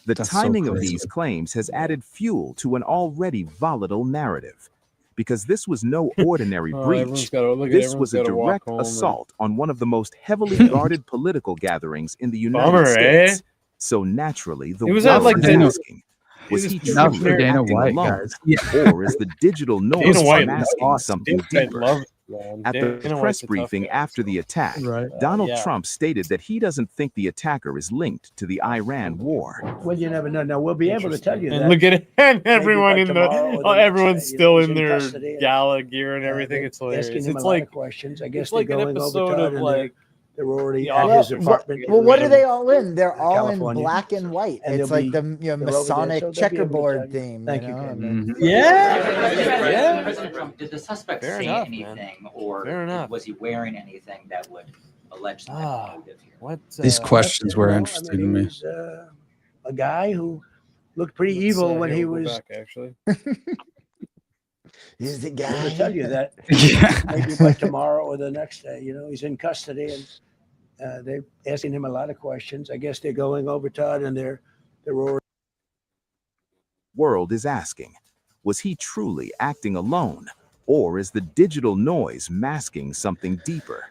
The That's so timing of crazy. these claims has added fuel to an already volatile narrative. Because this was no ordinary breach, this was a direct assault on one of the most heavily guarded political gatherings in the United Bummer, States. eh? So naturally, the It was world at, like, is the- asking, was he Not truly for Dana acting White, alone, guys. or is the digital noise White masking loves something Dana White deeper? loves man. At the Dana press White's a tough briefing guy, after so. the attack, Right. Donald yeah. Trump stated that he doesn't think the attacker is linked to the Iran war. Well, you never know. Now we'll be able to tell you And that. look at it, and by everyone in tomorrow or the, the next everyone's day. You know, still he's in in their custody and, gala gear and everything. they're It's hilarious. asking him It's a lot like of questions. I guess it's they're like an going over episode Todd of and like they're already The at Office. his apartment. Well, what are in they all in? They're all in California. black and white. And It's they'll like be- the they're over there, Masonic so they'll be able to tell checkerboard you. theme. Thank you, know? Ken. and then- yeah. President Trump, did the suspect Fair say enough, man. anything, or Fair enough. was he wearing anything that would allege that motive here? What These questions were Well, interesting he to me. was a guy who looked pretty evil when he was. back, actually. He's the I'm guy. going to tell you that Yeah. maybe by tomorrow or the next day. You know, he's in custody and they're asking him a lot of questions. I guess they're going over Todd and they're already. World is asking, was he truly acting alone, or is the digital noise masking something deeper?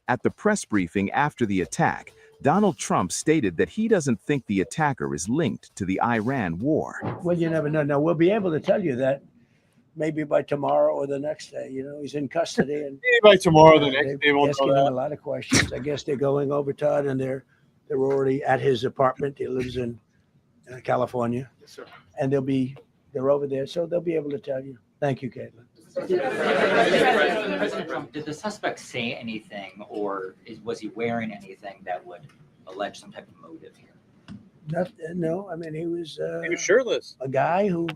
At the press briefing after the attack, Donald Trump stated that he doesn't think the attacker is linked to the Iran war. Well, you never know. Now we'll be able to tell you that maybe by tomorrow or the next day. You know, he's in custody and By tomorrow, the they're next day, we'll asking know him that. a lot of questions. I guess they're going over Todd and they're already at his apartment. He lives in California. Yes, sir. And they're over there, so they'll be able to tell you. Thank you, Caitlin. President Trump, did the suspect say anything, or was he wearing anything that would allege some type of motive here? No, I mean, he was shirtless. a guy who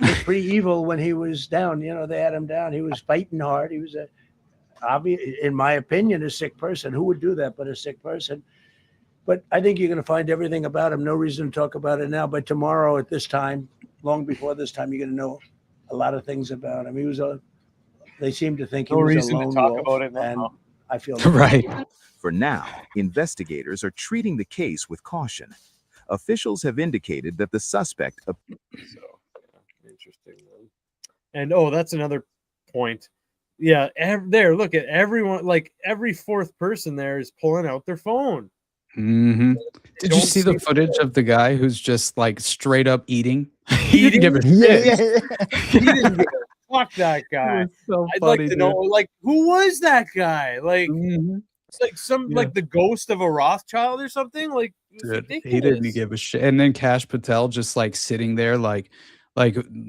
was pretty evil when he was down. You know, they had him down. He was fighting hard. He was in my opinion, a sick person. Who would do that but a sick person? But I think you're going to find everything about him. No reason to talk about it now. But tomorrow at this time, long before this time, you're going to know a lot of things about him. He was they seem to think he was a lone wolf, about it now. and I feel Right. For now, investigators are treating the case with caution. Officials have indicated that the suspect Interesting. And that's another point. Yeah, there. Look at everyone. Like every fourth person there is pulling out their phone. Mm-hmm. Did you Don't see the see footage of the guy who's just like straight up eating? He didn't give a Yeah, shit. yeah. He didn't give a fuck that guy. It was so I'd funny, like to know, dude. like, who was that guy? Like, Mhm. it's like some Yeah. like the ghost of a Rothschild or something. Like, it was Dude, ridiculous. he didn't give a shit. And then Cash Patel just like sitting there, like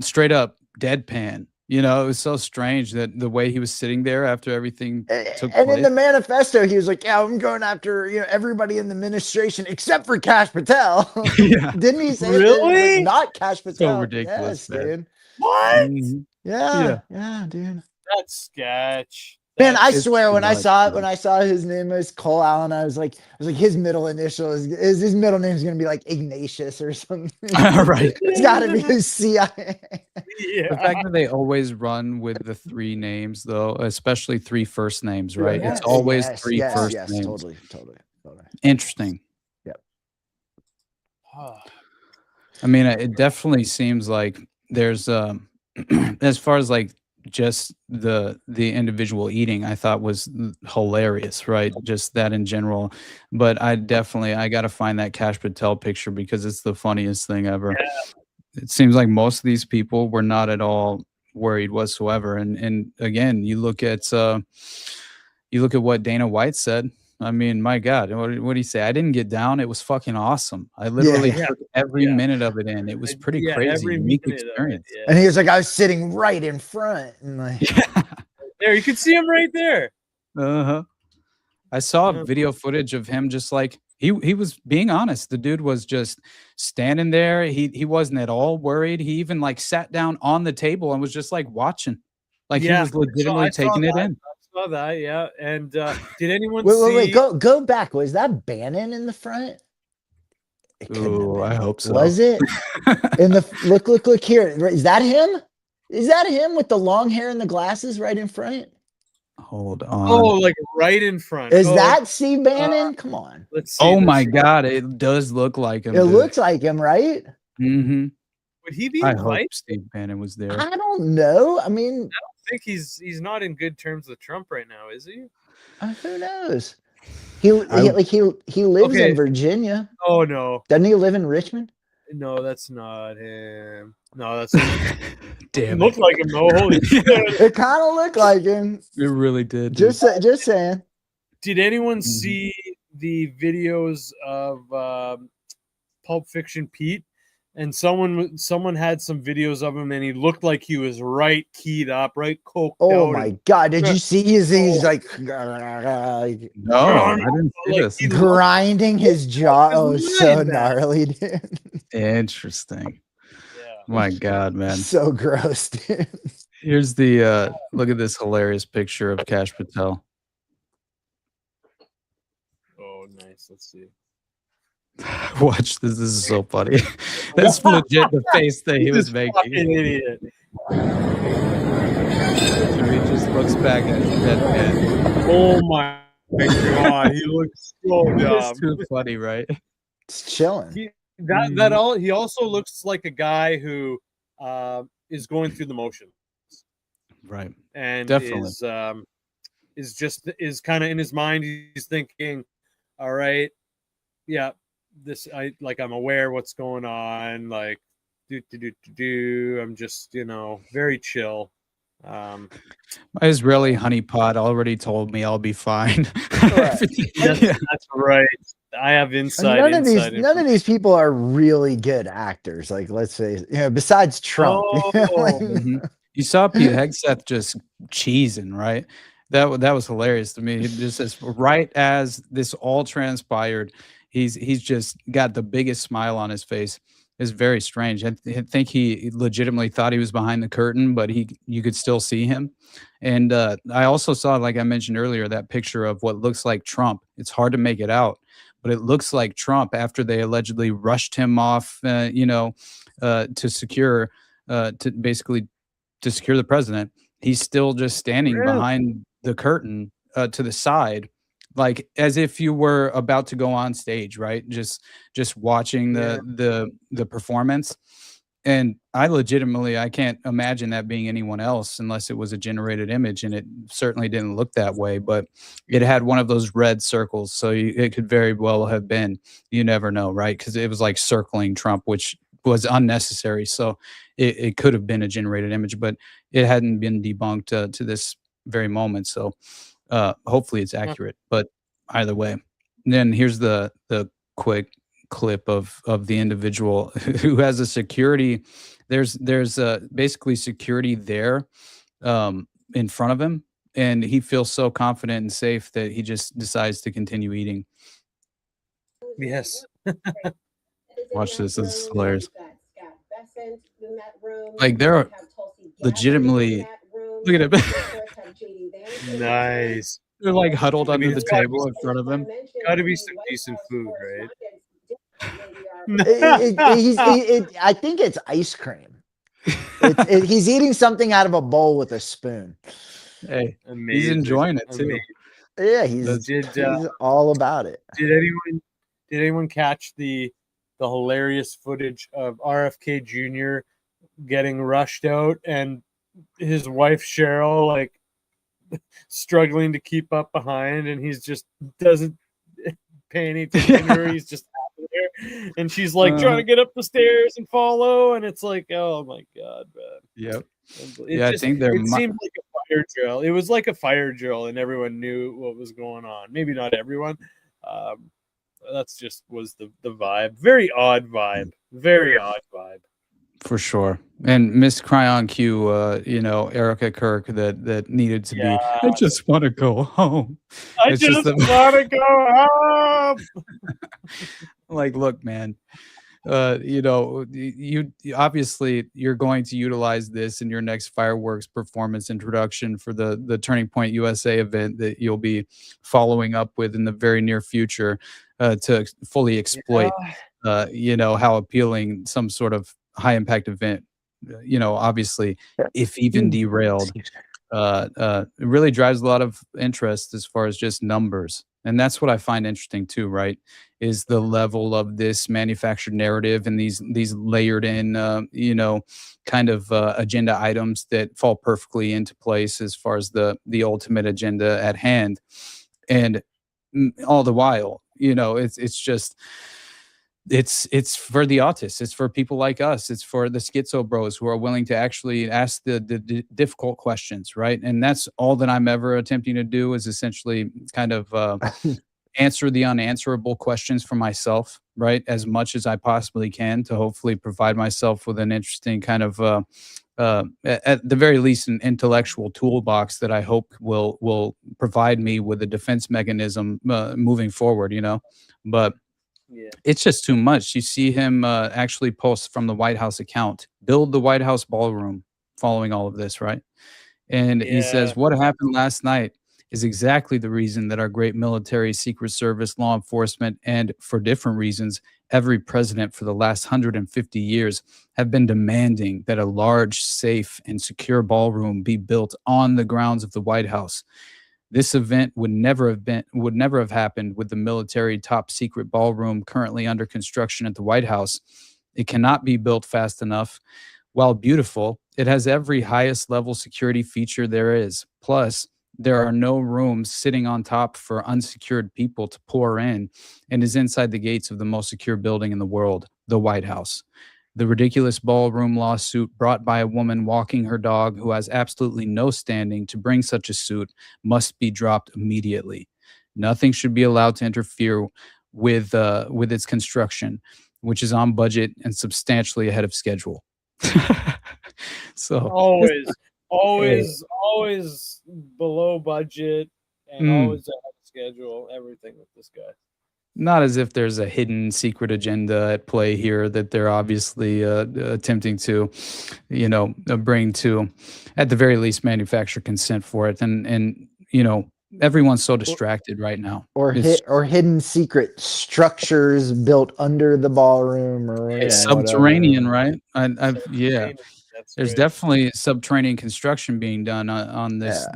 straight up deadpan. You know, it was so strange that the way he was sitting there after everything took And place. in the manifesto, he was like, "Yeah, I'm going after everybody in the administration except for Cash Patel." Yeah. Didn't he say that? Really? Not Cash Patel. ridiculous, Yes, man. dude. What? Mhm. Yeah, yeah, dude. That's sketch. Man, I It's swear when I nuts, saw it, dude. when I saw his name was Cole Allen, I was like, his middle initial is his middle name is gonna be like Ignatius or something. Right. It's gotta be his CIA. Yeah. The fact that they always run with the three names, though, especially three first names, right? Yes, It's always yes, three yes, first yes, names. totally. Interesting. I mean, it definitely seems like there's as far as like just the individual eating, I thought was hilarious, right? Just that in general. But I got to find that Cash Patel picture because it's the funniest thing ever. It seems like most of these people were not at all worried whatsoever. And again, you look at what Dana White said. I mean, my God, what did he say? I didn't get down. It was fucking awesome. I literally Yeah. took every minute of it in. It was pretty crazy, every unique minute of it, experience. yeah. And he was like, I was sitting right in front. And like, There, you can see him right there. Uh-huh. I saw video footage of him just like he was being honest. The dude was just standing there. He wasn't at all worried. He even like sat down on the table and was just like watching. Like he was legitimately taking it in. I saw that, yeah. And did anyone wait, see? go back. Was that Bannon in the front? It couldn't have Ooh, been. I hope so. Was it? In the look here. Is that him? Is that him with the long hair and the glasses right in front? Hold on. Oh, like right in front. Is that Steve Bannon? Come on. Let's see. Oh my God, it does look like him. It looks like him, right? Mm-hmm. Would he be I in hope fight? Steve Bannon was there. I don't know. I mean, I think he's not in good terms with Trump right now, is he? who knows? He lives Okay. in Virginia. Oh no, Doesn't he live in Richmond? no, that's not him. No, that's not. Damn Looked it. like him though. Holy shit! It kind of looked like him. It really did. Just saying. Did anyone see the videos of Pulp Fiction Pete? And someone had some videos of him, and he looked like he was right keyed up, right coked Oh out. my God! Did you see he's like No, I didn't see Like, this. he grinding his jaw? Oh, His so mind, man. gnarly, dude. Interesting. Yeah. My God, man. So gross, dude. Here's the look at this hilarious picture of Cash Patel. Oh, nice. Let's see. Watch this. This is so funny. That's legit the face that he was Fucking making. idiot. So he just looks back at that head. Oh my God, he looks so dumb. It's too funny, right? It's chilling. He also looks like a guy who is going through the motions. Right. And Definitely. is kind of in his mind, he's thinking, all right, yeah, I'm aware what's going on, like I'm just, very chill. My Israeli honeypot already told me I'll be fine. That's right. I have inside. None of these people are really good actors. Like, let's say, besides Trump. Oh. Like, Mhm. You saw Pete Hegseth just cheesing, right? That was hilarious to me. He just says right as this all transpired, he's just got the biggest smile on his face. It's very strange. I think he legitimately thought he was behind the curtain, but you could still see him. And I also saw, like I mentioned earlier, that picture of what looks like Trump. It's hard to make it out, but it looks like Trump after they allegedly rushed him off, to secure, to basically to secure the president. He's still just standing Really? behind the curtain, to the side, like as if you were about to go on stage, right? Just watching Yeah. the performance. And I can't imagine that being anyone else unless it was a generated image, and it certainly didn't look that way. But it had one of those red circles, so it could very well have been. You never know, right? Because it was like circling Trump, which was unnecessary. So it could have been a generated image, but it hadn't been debunked to this very moment. So hopefully it's accurate. But either way, and then here's the quick clip of the individual who has a security. There's basically security there in front of him, and he feels so confident and safe that he just decides to continue eating. Yes. Watch this is hilarious. Like they're legitimately, look at it. Nice. They're like huddled under the it's gotta table in front of him. Gotta be some decent food, right? I think it's ice cream. He's eating something out of a bowl with a spoon. Hey, he's Amazing. enjoying it too. Amazing. Yeah, he's all about it. Did anyone catch the hilarious footage of RFK Jr. getting rushed out and his wife Cheryl like struggling to keep up behind, and he's just doesn't pay any attention to her. He's just out there, and she's like trying to get up the stairs and follow, and it's like, oh my god, man. Yep. I think it seemed like a fire drill. It was like a fire drill, and everyone knew what was going on. Maybe not everyone. That's just was the vibe. Very odd vibe. Very odd vibe. For sure. And Miss Cryon Q, Erica Kirk that needed to be, I just want to go home. I just want to go home. Like, look, man, you obviously you're going to utilize this in your next fireworks performance introduction for the Turning Point USA event that you'll be following up with in the very near future, to fully exploit, how appealing some sort of high impact event, obviously, if even derailed, it really drives a lot of interest as far as just numbers. And that's what I find interesting too, right? Is the level of this manufactured narrative and these layered in, kind of agenda items that fall perfectly into place as far as the ultimate agenda at hand. And all the while, it's just, it's for the autists, it's for people like us, it's for the schizo bros who are willing to actually ask the difficult questions, right? And that's all that I'm ever attempting to do, is essentially kind of answer the unanswerable questions for myself, right, as much as I possibly can, to hopefully provide myself with an interesting kind of at the very least an intellectual toolbox that I hope will provide me with a defense mechanism moving forward, but it's just too much. You see him actually post from the White House account, build the White House Ballroom, following all of this, right? And he says, what happened last night is exactly the reason that our great military, Secret Service, law enforcement, and for different reasons, every president for the last 150 years have been demanding that a large, safe, and secure ballroom be built on the grounds of the White House. This event would never have happened with the military top secret ballroom currently under construction at the White House. It cannot be built fast enough. While beautiful, it has every highest level security feature there is. Plus, there are no rooms sitting on top for unsecured people to pour in, and is inside the gates of the most secure building in the world, the White House. The ridiculous ballroom lawsuit brought by a woman walking her dog who has absolutely no standing to bring such a suit must be dropped immediately. Nothing should be allowed to interfere with its construction, which is on budget and substantially ahead of schedule. So always always below budget and always ahead of schedule. Everything with this guy. Not as if there's a hidden secret agenda at play here that they're obviously attempting to, bring to, at the very least, manufacture consent for it. And everyone's so distracted right now. Or hidden secret structures built under the ballroom, or subterranean, right? That's There's right. definitely subterranean construction being done on this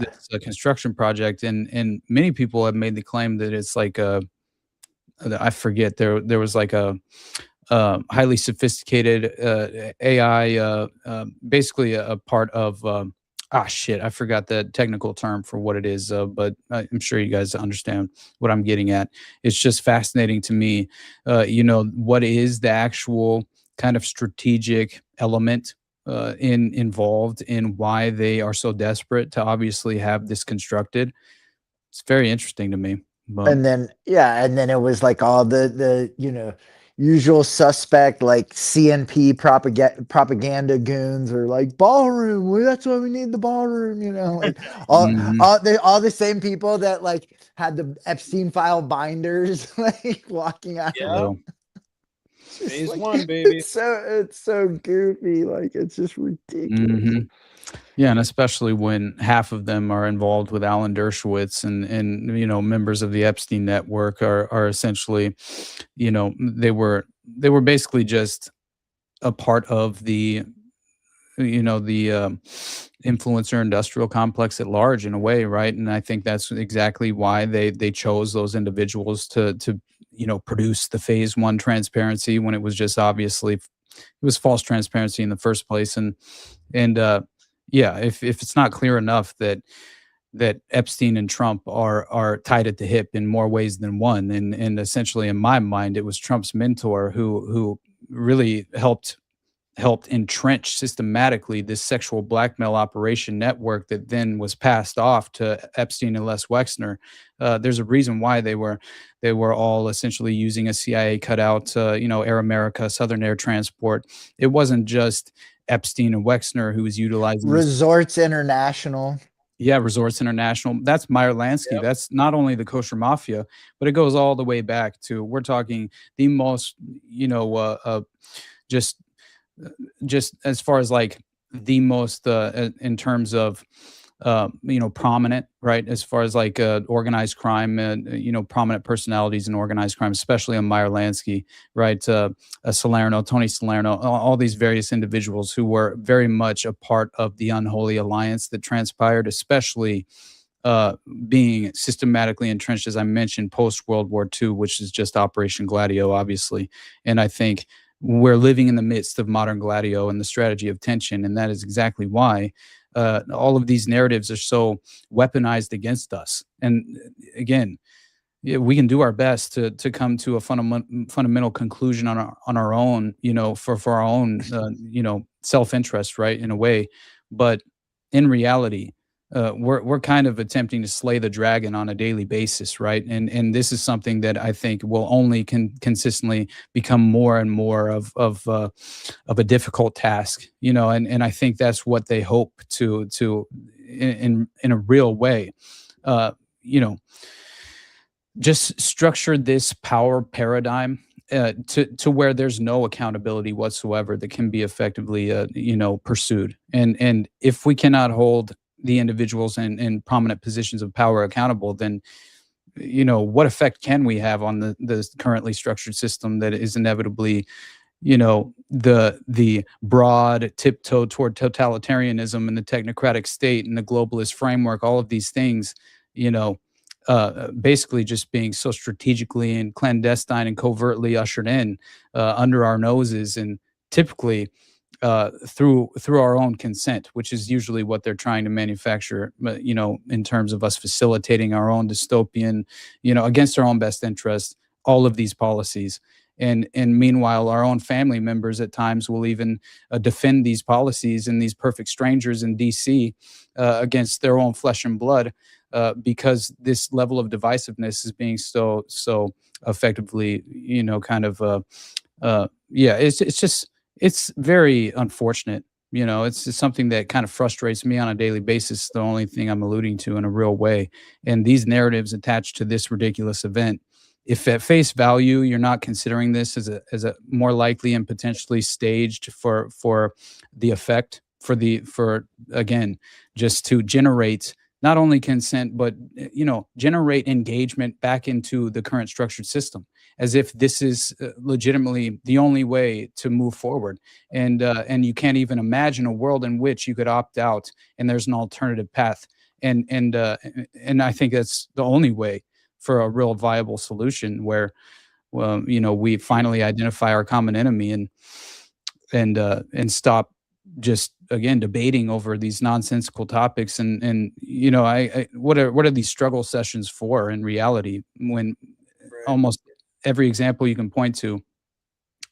construction project, and many people have made the claim that it's like I forget, there was like a highly sophisticated AI, basically a part of I forgot the technical term for what it is, but I'm sure you guys understand what I'm getting at. It's just fascinating to me, what is the actual kind of strategic element involved in why they are so desperate to obviously have this constructed. It's very interesting to me. But and then it was like all the usual suspect, like CNP propaganda goons, or like ballroom. Well, that's why we need the ballroom. Like all the same people that like had the Epstein file binders, like walking out. Yeah. Phase Like, 1, baby. It's so goofy. Like, it's just ridiculous. Mhm. Yeah, and especially when half of them are involved with Alan Dershowitz and members of the Epstein network are essentially, they were basically just a part of the influencer industrial complex at large, in a way, right? And I think that's exactly why they chose those individuals to produce the phase 1 transparency, when it was just obviously it was false transparency in the first place. And if it's not clear enough that Epstein and Trump are tied at the hip in more ways than one, and essentially, in my mind, it was Trump's mentor who really helped entrench systematically this sexual blackmail operation network that then was passed off to Epstein and Les Wexner. There's a reason why they were all essentially using a CIA cutout, Air America, Southern Air Transport. It wasn't just Epstein and Wexner who was utilizing Resorts International. Yeah, Resorts International. That's Meyer Lansky. Yep. That's not only the kosher mafia, but it goes all the way back to, we're talking the most, just as far as like the most in terms of prominent, right, as far as like organized crime and prominent personalities in organized crime, especially on Meyer Lansky, right, Salerno, Tony Salerno, all these various individuals who were very much a part of the unholy alliance that transpired, especially being systematically entrenched, as I mentioned, post World War II, which is just Operation Gladio, obviously. And I think we're living in the midst of modern Gladio and the strategy of tension, and that is exactly why all of these narratives are so weaponized against us. And again, we can do our best to come to a fundamental conclusion on our own, for our own, self-interest, right, in a way. But in reality, we're kind of attempting to slay the dragon on a daily basis, right? And this is something that I think will only consistently become more and more of a difficult task, and I think that's what they hope to in a real way, just structure this power paradigm to where there's no accountability whatsoever that can be effectively pursued. And if we cannot hold the individuals in prominent positions of power accountable, then what effect can we have on the currently structured system that is inevitably the broad tiptoe toward totalitarianism and the technocratic state and the globalist framework, all of these things, basically just being so strategically and clandestine and covertly ushered in under our noses, and typically through our own consent, which is usually what they're trying to manufacture, in terms of us facilitating our own dystopian, against our own best interest, all of these policies. And meanwhile, our own family members at times will even defend these policies and these perfect strangers in DC against their own flesh and blood, because this level of divisiveness is being so effectively, it's very unfortunate You know, it's something that kind of frustrates me on a daily basis. The only thing I'm alluding to in a real way. And these narratives attached to this ridiculous event, if at face value you're not considering this as a more likely and potentially staged for the effect, for again, just to generate not only consent but generate engagement back into the current structured system, as if this is legitimately the only way to move forward. And you can't even imagine a world in which you could opt out and there's an alternative path. And I think that's the only way for a real viable solution where, well, we finally identify our common enemy and stop just again debating over these nonsensical topics. And what are these struggle sessions for in reality, when almost every example you can point to,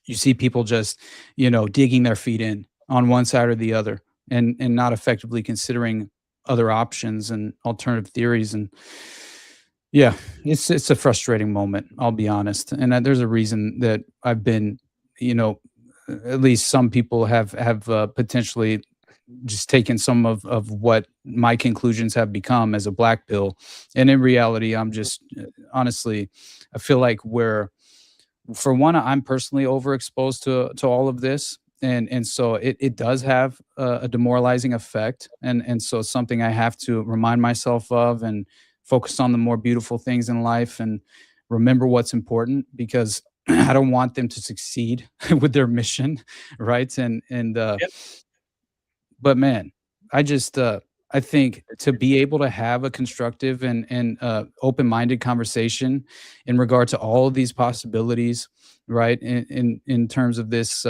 you see people just digging their feet in on one side or the other, and not effectively considering other options and alternative theories. And yeah, it's a frustrating moment, I'll be honest. And there's a reason that I've been, at least some people have potentially just taken some of what my conclusions have become as a black pill. And in reality, I'm just honestly, I feel like for one, I'm personally overexposed to all of this. And so it does have a demoralizing effect. And so it's something I have to remind myself of and focus on the more beautiful things in life and remember what's important, because I don't want them to succeed with their mission. Right. Yep. But man, I think to be able to have a constructive and open-minded conversation in regard to all of these possibilities, right, in terms of this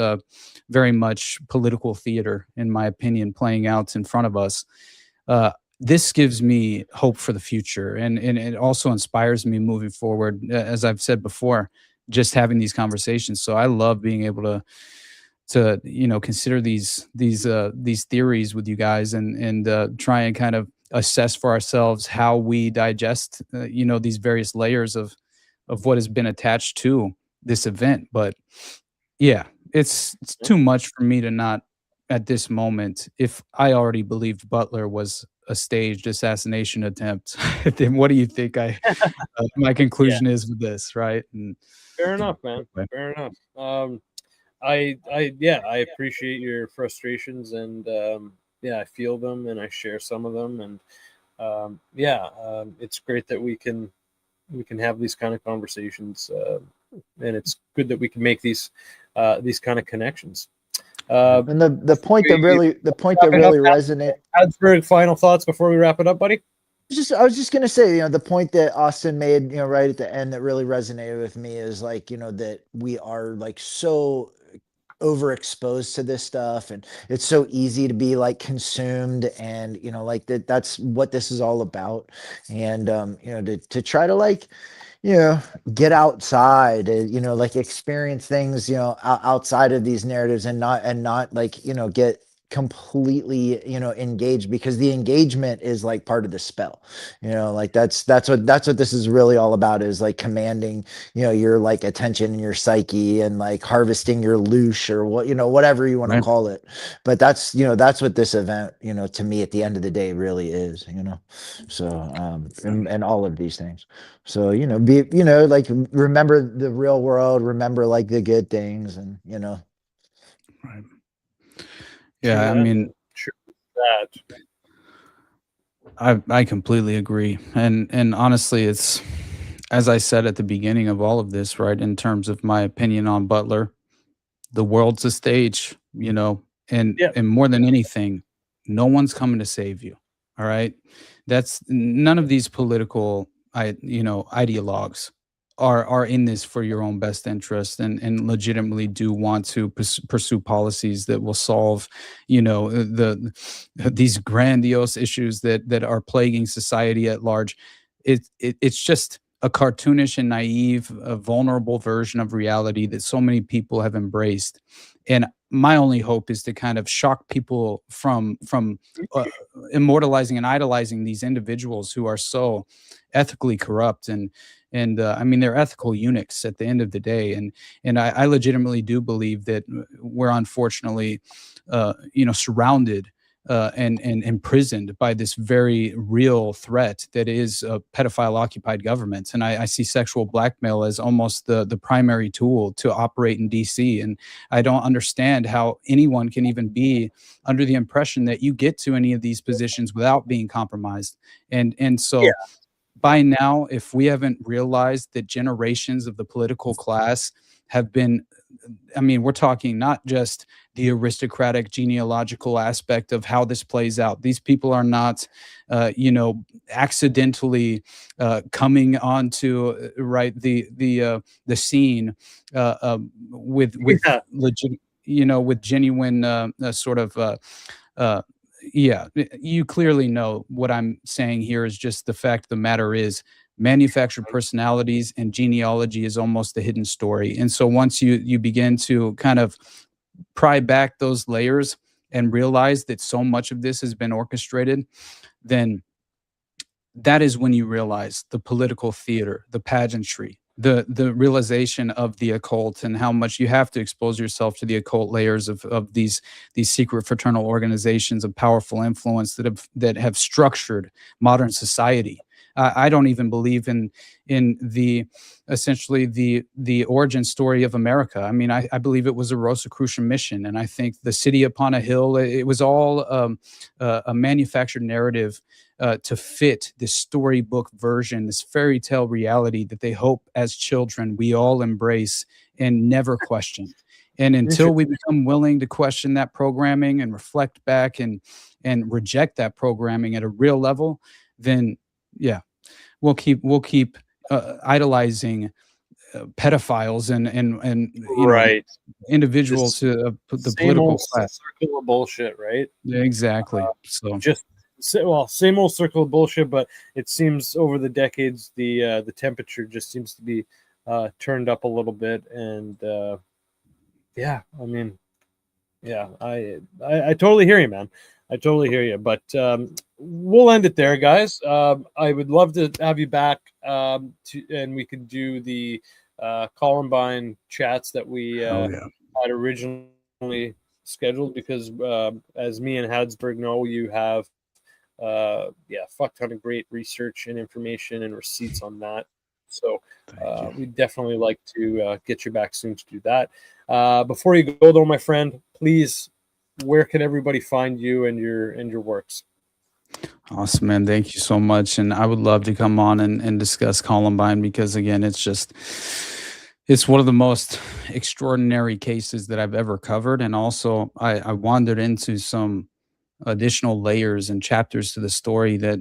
very much political theater, in my opinion, playing out in front of us, this gives me hope for the future, and it also inspires me moving forward. As I've said before, just having these conversations. So I love being able to consider these theories with you guys and try and kind of assess for ourselves how we digest these various layers of what has been attached to this event. But yeah, it's too much for me to not at this moment. If I already believed Butler was a staged assassination attempt, then what do you think my conclusion is with this, right? And fair enough, man. Fair enough. I appreciate your frustrations, and I feel them and I share some of them, and it's great that we can have these kind of conversations, and it's good that we can make these kind of connections. And the point that really resonates. Habsburg, final thoughts before we wrap it up, buddy? I was just gonna say, the point that Austin made, right at the end, that really resonated with me is like, that we are like so overexposed to this stuff, and it's so easy to be like consumed, and like that's what this is all about. And to try to like get outside, like experience things outside of these narratives, and not like get completely engaged, because the engagement is like part of the spell. Like that's what this is really all about, is like commanding your like attention and your psyche, and like harvesting your loosh, or whatever you want to call it. But that's what this event to me at the end of the day really is. So and all of these things. So be like, remember the real world, remember like the good things, and right. Yeah, I mean, sure, I completely agree. And honestly, it's, as I said at the beginning of all of this, right, in terms of my opinion on Butler, the world's a stage, and more than anything, no one's coming to save you. All right. That's none of these political ideologues are in this for your own best interest, and legitimately do want to pursue policies that will solve, these grandiose issues that are plaguing society at large. It's just a cartoonish and naive, vulnerable version of reality that so many people have embraced. And my only hope is to kind of shock people from immortalizing and idolizing these individuals who are so ethically corrupt. And I mean, they're ethical eunuchs at the end of the day. And I legitimately do believe that we're unfortunately surrounded and imprisoned by this very real threat that is a pedophile occupied government. And I see sexual blackmail as almost the primary tool to operate in DC. And I don't understand how anyone can even be under the impression that you get to any of these positions without being compromised. And so by now, if we haven't realized that generations of the political class have been, I mean, we're talking not just the aristocratic genealogical aspect of how this plays out. These people are not, accidentally coming onto the scene with with genuine sort of. You clearly know what I'm saying here is just the fact of the matter is manufactured personalities and genealogy is almost the hidden story. And so once you begin to kind of pry back those layers and realize that so much of this has been orchestrated, then that is when you realize the political theater, the pageantry, the realization of the occult and how much you have to expose yourself to the occult layers of these secret fraternal organizations of powerful influence that have structured modern society. I don't even believe in the essentially the origin story of America. I mean, I believe it was a Rosicrucian mission, and I think the city upon a hill, it was all a manufactured narrative to fit this storybook version, this fairy tale reality that they hope as children we all embrace and never question. And until we become willing to question that programming and reflect back and reject that programming at a real level, then we'll keep idolizing pedophiles and individuals to the political class. Circle of bullshit, right? Yeah, exactly. So same old circle of bullshit, but it seems over the decades the temperature just seems to be turned up a little bit, and I totally hear you, man. I totally hear you, but we'll end it there, guys. I would love to have you back, and we could do the Columbine chats that we had originally scheduled, because as me and Habsburg know, you have fuck ton of great research and information and receipts on that. So we'd definitely like to get you back soon to do that. Before you go, though, my friend, please, where can everybody find you and your works? Awesome, man. Thank you so much. And I would love to come on and discuss Columbine, because again, it's one of the most extraordinary cases that I've ever covered. And also I wandered into some additional layers and chapters to the story that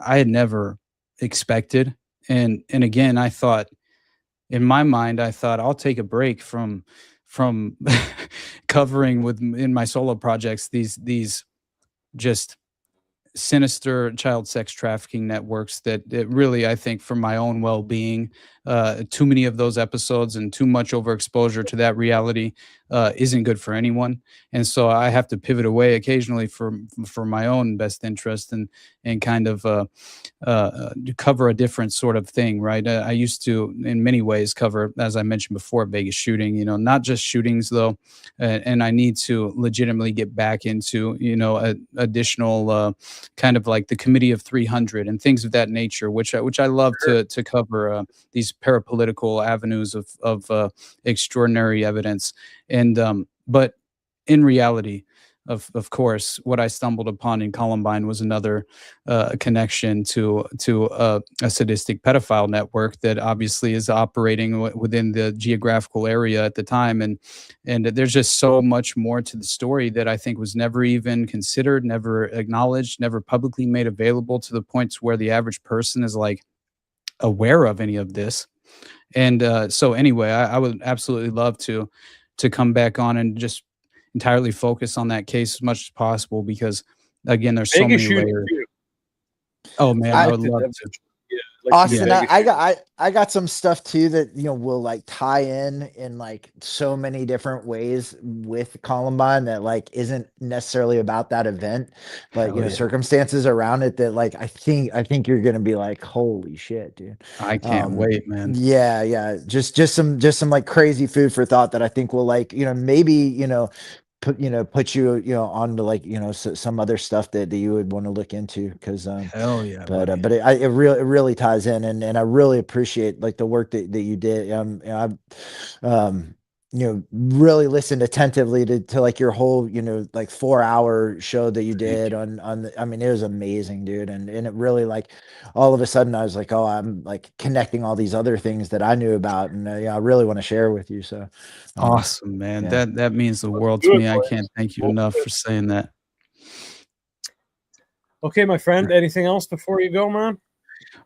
I had never expected. And again, I thought, in my mind, I'll take a break from covering in my solo projects these just sinister child sex trafficking networks that really, I think, for my own well-being, too many of those episodes and too much overexposure to that reality isn't good for anyone. And so I have to pivot away occasionally for my own best interest and kind of cover a different sort of thing, right? I used to, in many ways, cover, as I mentioned before, Vegas shooting, not just shootings though. And I need to legitimately get back into, additional kind of like the Committee of 300 and things of that nature, which I love to cover these parapolitical avenues of extraordinary evidence. And but in reality, of course, what I stumbled upon in Columbine was another connection to a sadistic pedophile network that obviously is operating within the geographical area at the time, and there's just so much more to the story that I think was never even considered, never acknowledged, never publicly made available to the point where the average person is like aware of any of this. And so anyway, I would absolutely love to come back on and just entirely focus on that case as much as possible, because again, there's so many layers. Oh man, I would love to. Austin, I got some stuff too that will like tie in like so many different ways with Columbine that like isn't necessarily about that event, but circumstances around it that like I think you're gonna be like, holy shit, dude. I can't wait, man. Yeah. Just some like crazy food for thought that I think will like, maybe put you on to like some other stuff that you would want to look into, because Hell yeah, but buddy. it really ties in, and I really appreciate like the work that you did. I really listened attentively to like your whole like 4 hour show that you Thank did you. I mean, it was amazing, dude, and it really like all of a sudden I was like, oh, I'm like connecting all these other things that I knew about, and I really want to share with you. So Awesome, man. yeah. That means the Let's world to do it, me. I boys. can't thank you Let's enough do for saying that. Okay, my friend. Anything else before you go, man?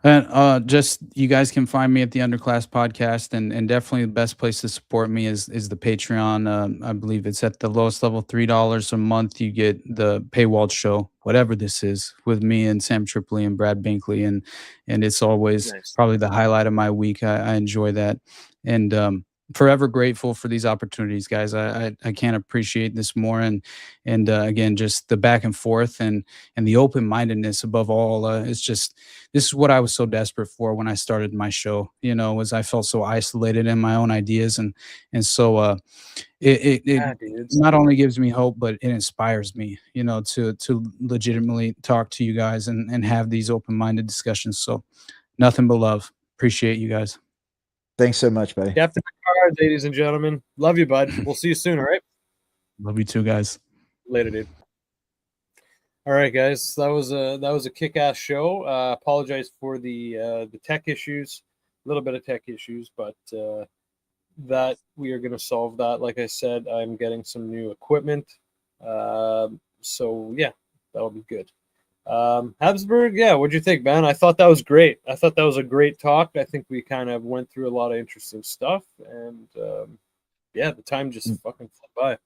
And just you guys can find me at the Underclass Podcast, and definitely the best place to support me is the Patreon. I believe it's at the lowest level, $3 a month. You get the paywalled show, whatever this is, with me and Sam Tripoli and Brad Binkley, and it's always Nice. probably the highlight of my week. I enjoy that, and forever grateful for these opportunities, guys. I can't appreciate this more, and again, just the back and forth and the open mindedness above all. It's just, this is what I was so desperate for when I started my show, was I felt so isolated in my own ideas. And so it Yeah, dude. not only gives me hope, but it inspires me, to legitimately talk to you guys and have these open-minded discussions. So nothing but love. Appreciate you guys. Thanks so much, buddy. Captain Picard, ladies and gentlemen. Love you, bud. We'll see you soon, all right? Love you too, guys. Later, dude. All right, guys. That was a kick-ass show. Apologize for the tech issues, a little bit of tech issues, but that we are going to solve that. Like I said, I'm getting some new equipment, so yeah, that'll be good. Habsburg, yeah, what'd you think, man? I thought that was great. I thought that was a great talk. I think we kind of went through a lot of interesting stuff, and yeah, the time just fucking flew by.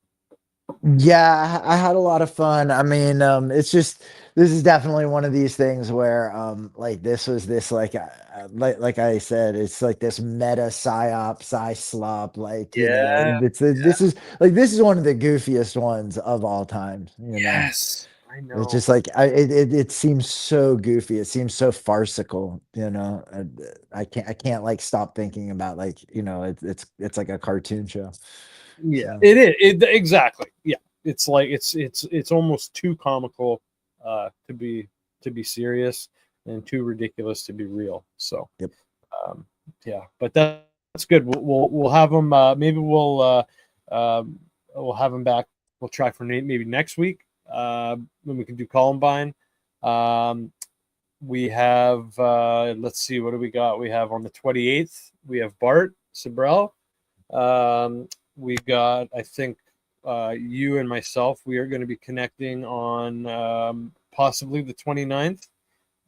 Yeah, I had a lot of fun. I mean, it's just, this is definitely one of these things where like this was this like I said, it's like this meta psyop, Psyslop, like Yeah, this is like, this is one of the goofiest ones of all time, yes, I It's know. just like it seems so goofy. It seems so farcical, I can't like stop thinking about like, it's like a cartoon show. Yeah, So. it is. Exactly. Yeah, it's like it's almost too comical to be serious, and too ridiculous to be real. So, Yep. yeah, but that's good. We'll have them. Maybe we'll have them back. We'll try for maybe next week when we can do Columbine. We have let's see, what do we got? We have on the 28th. We have Bart Sabrell. We got, I think, you and myself, we are going to be connecting on possibly the 29th.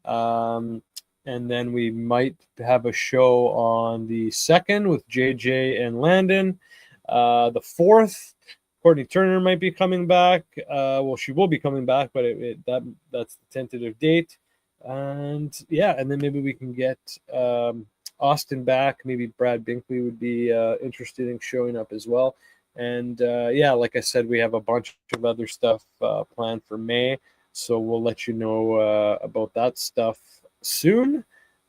And then we might have a show on the 2nd with JJ and Landon. The 4th, Courtney Turner might be coming back. Well, she will be coming back, but that's the tentative date. And yeah, and then maybe we can get Austin back. Maybe Brad Binkley would be interested in showing up as well. And yeah, like I said, we have a bunch of other stuff planned for May, so we'll let you know about that stuff soon.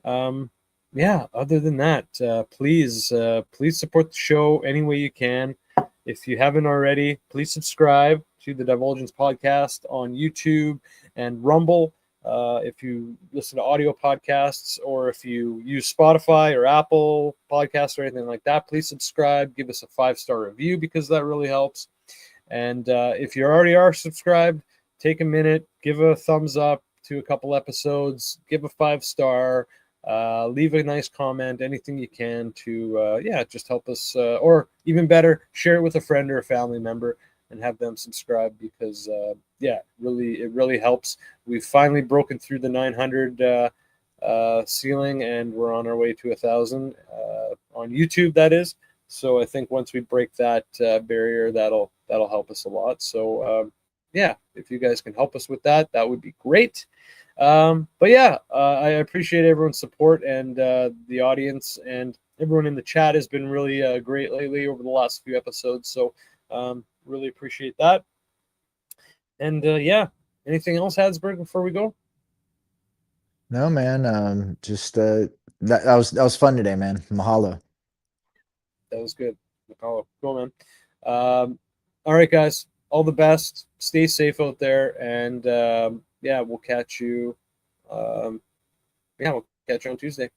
Yeah, other than that, please support the show any way you can. If you haven't already, please subscribe to the Divulgence Podcast on YouTube and Rumble. If you listen to audio podcasts, or if you use Spotify or Apple Podcasts or anything like that, please subscribe. Give us a 5-star review, because that really helps. And if you already are subscribed, take a minute, give a thumbs up to a couple episodes, give a 5-star, leave a nice comment, anything you can to just help us, or even better, share it with a friend or a family member and have them subscribe, because it really helps. We've finally broken through the 900 ceiling, and we're on our way to 1,000 on YouTube, that is. So I think once we break that barrier, that'll help us a lot. So if you guys can help us with that, that would be great. But yeah, I appreciate everyone's support, and the audience and everyone in the chat has been really great lately over the last few episodes. So really appreciate that. And anything else, Habsburg, before we go? No, man. Just that was fun today, man. Mahalo. That was good. Cool, man. All right, guys. all the best. Stay safe out there, and yeah, we'll catch you. Yeah, we'll catch you on Tuesday.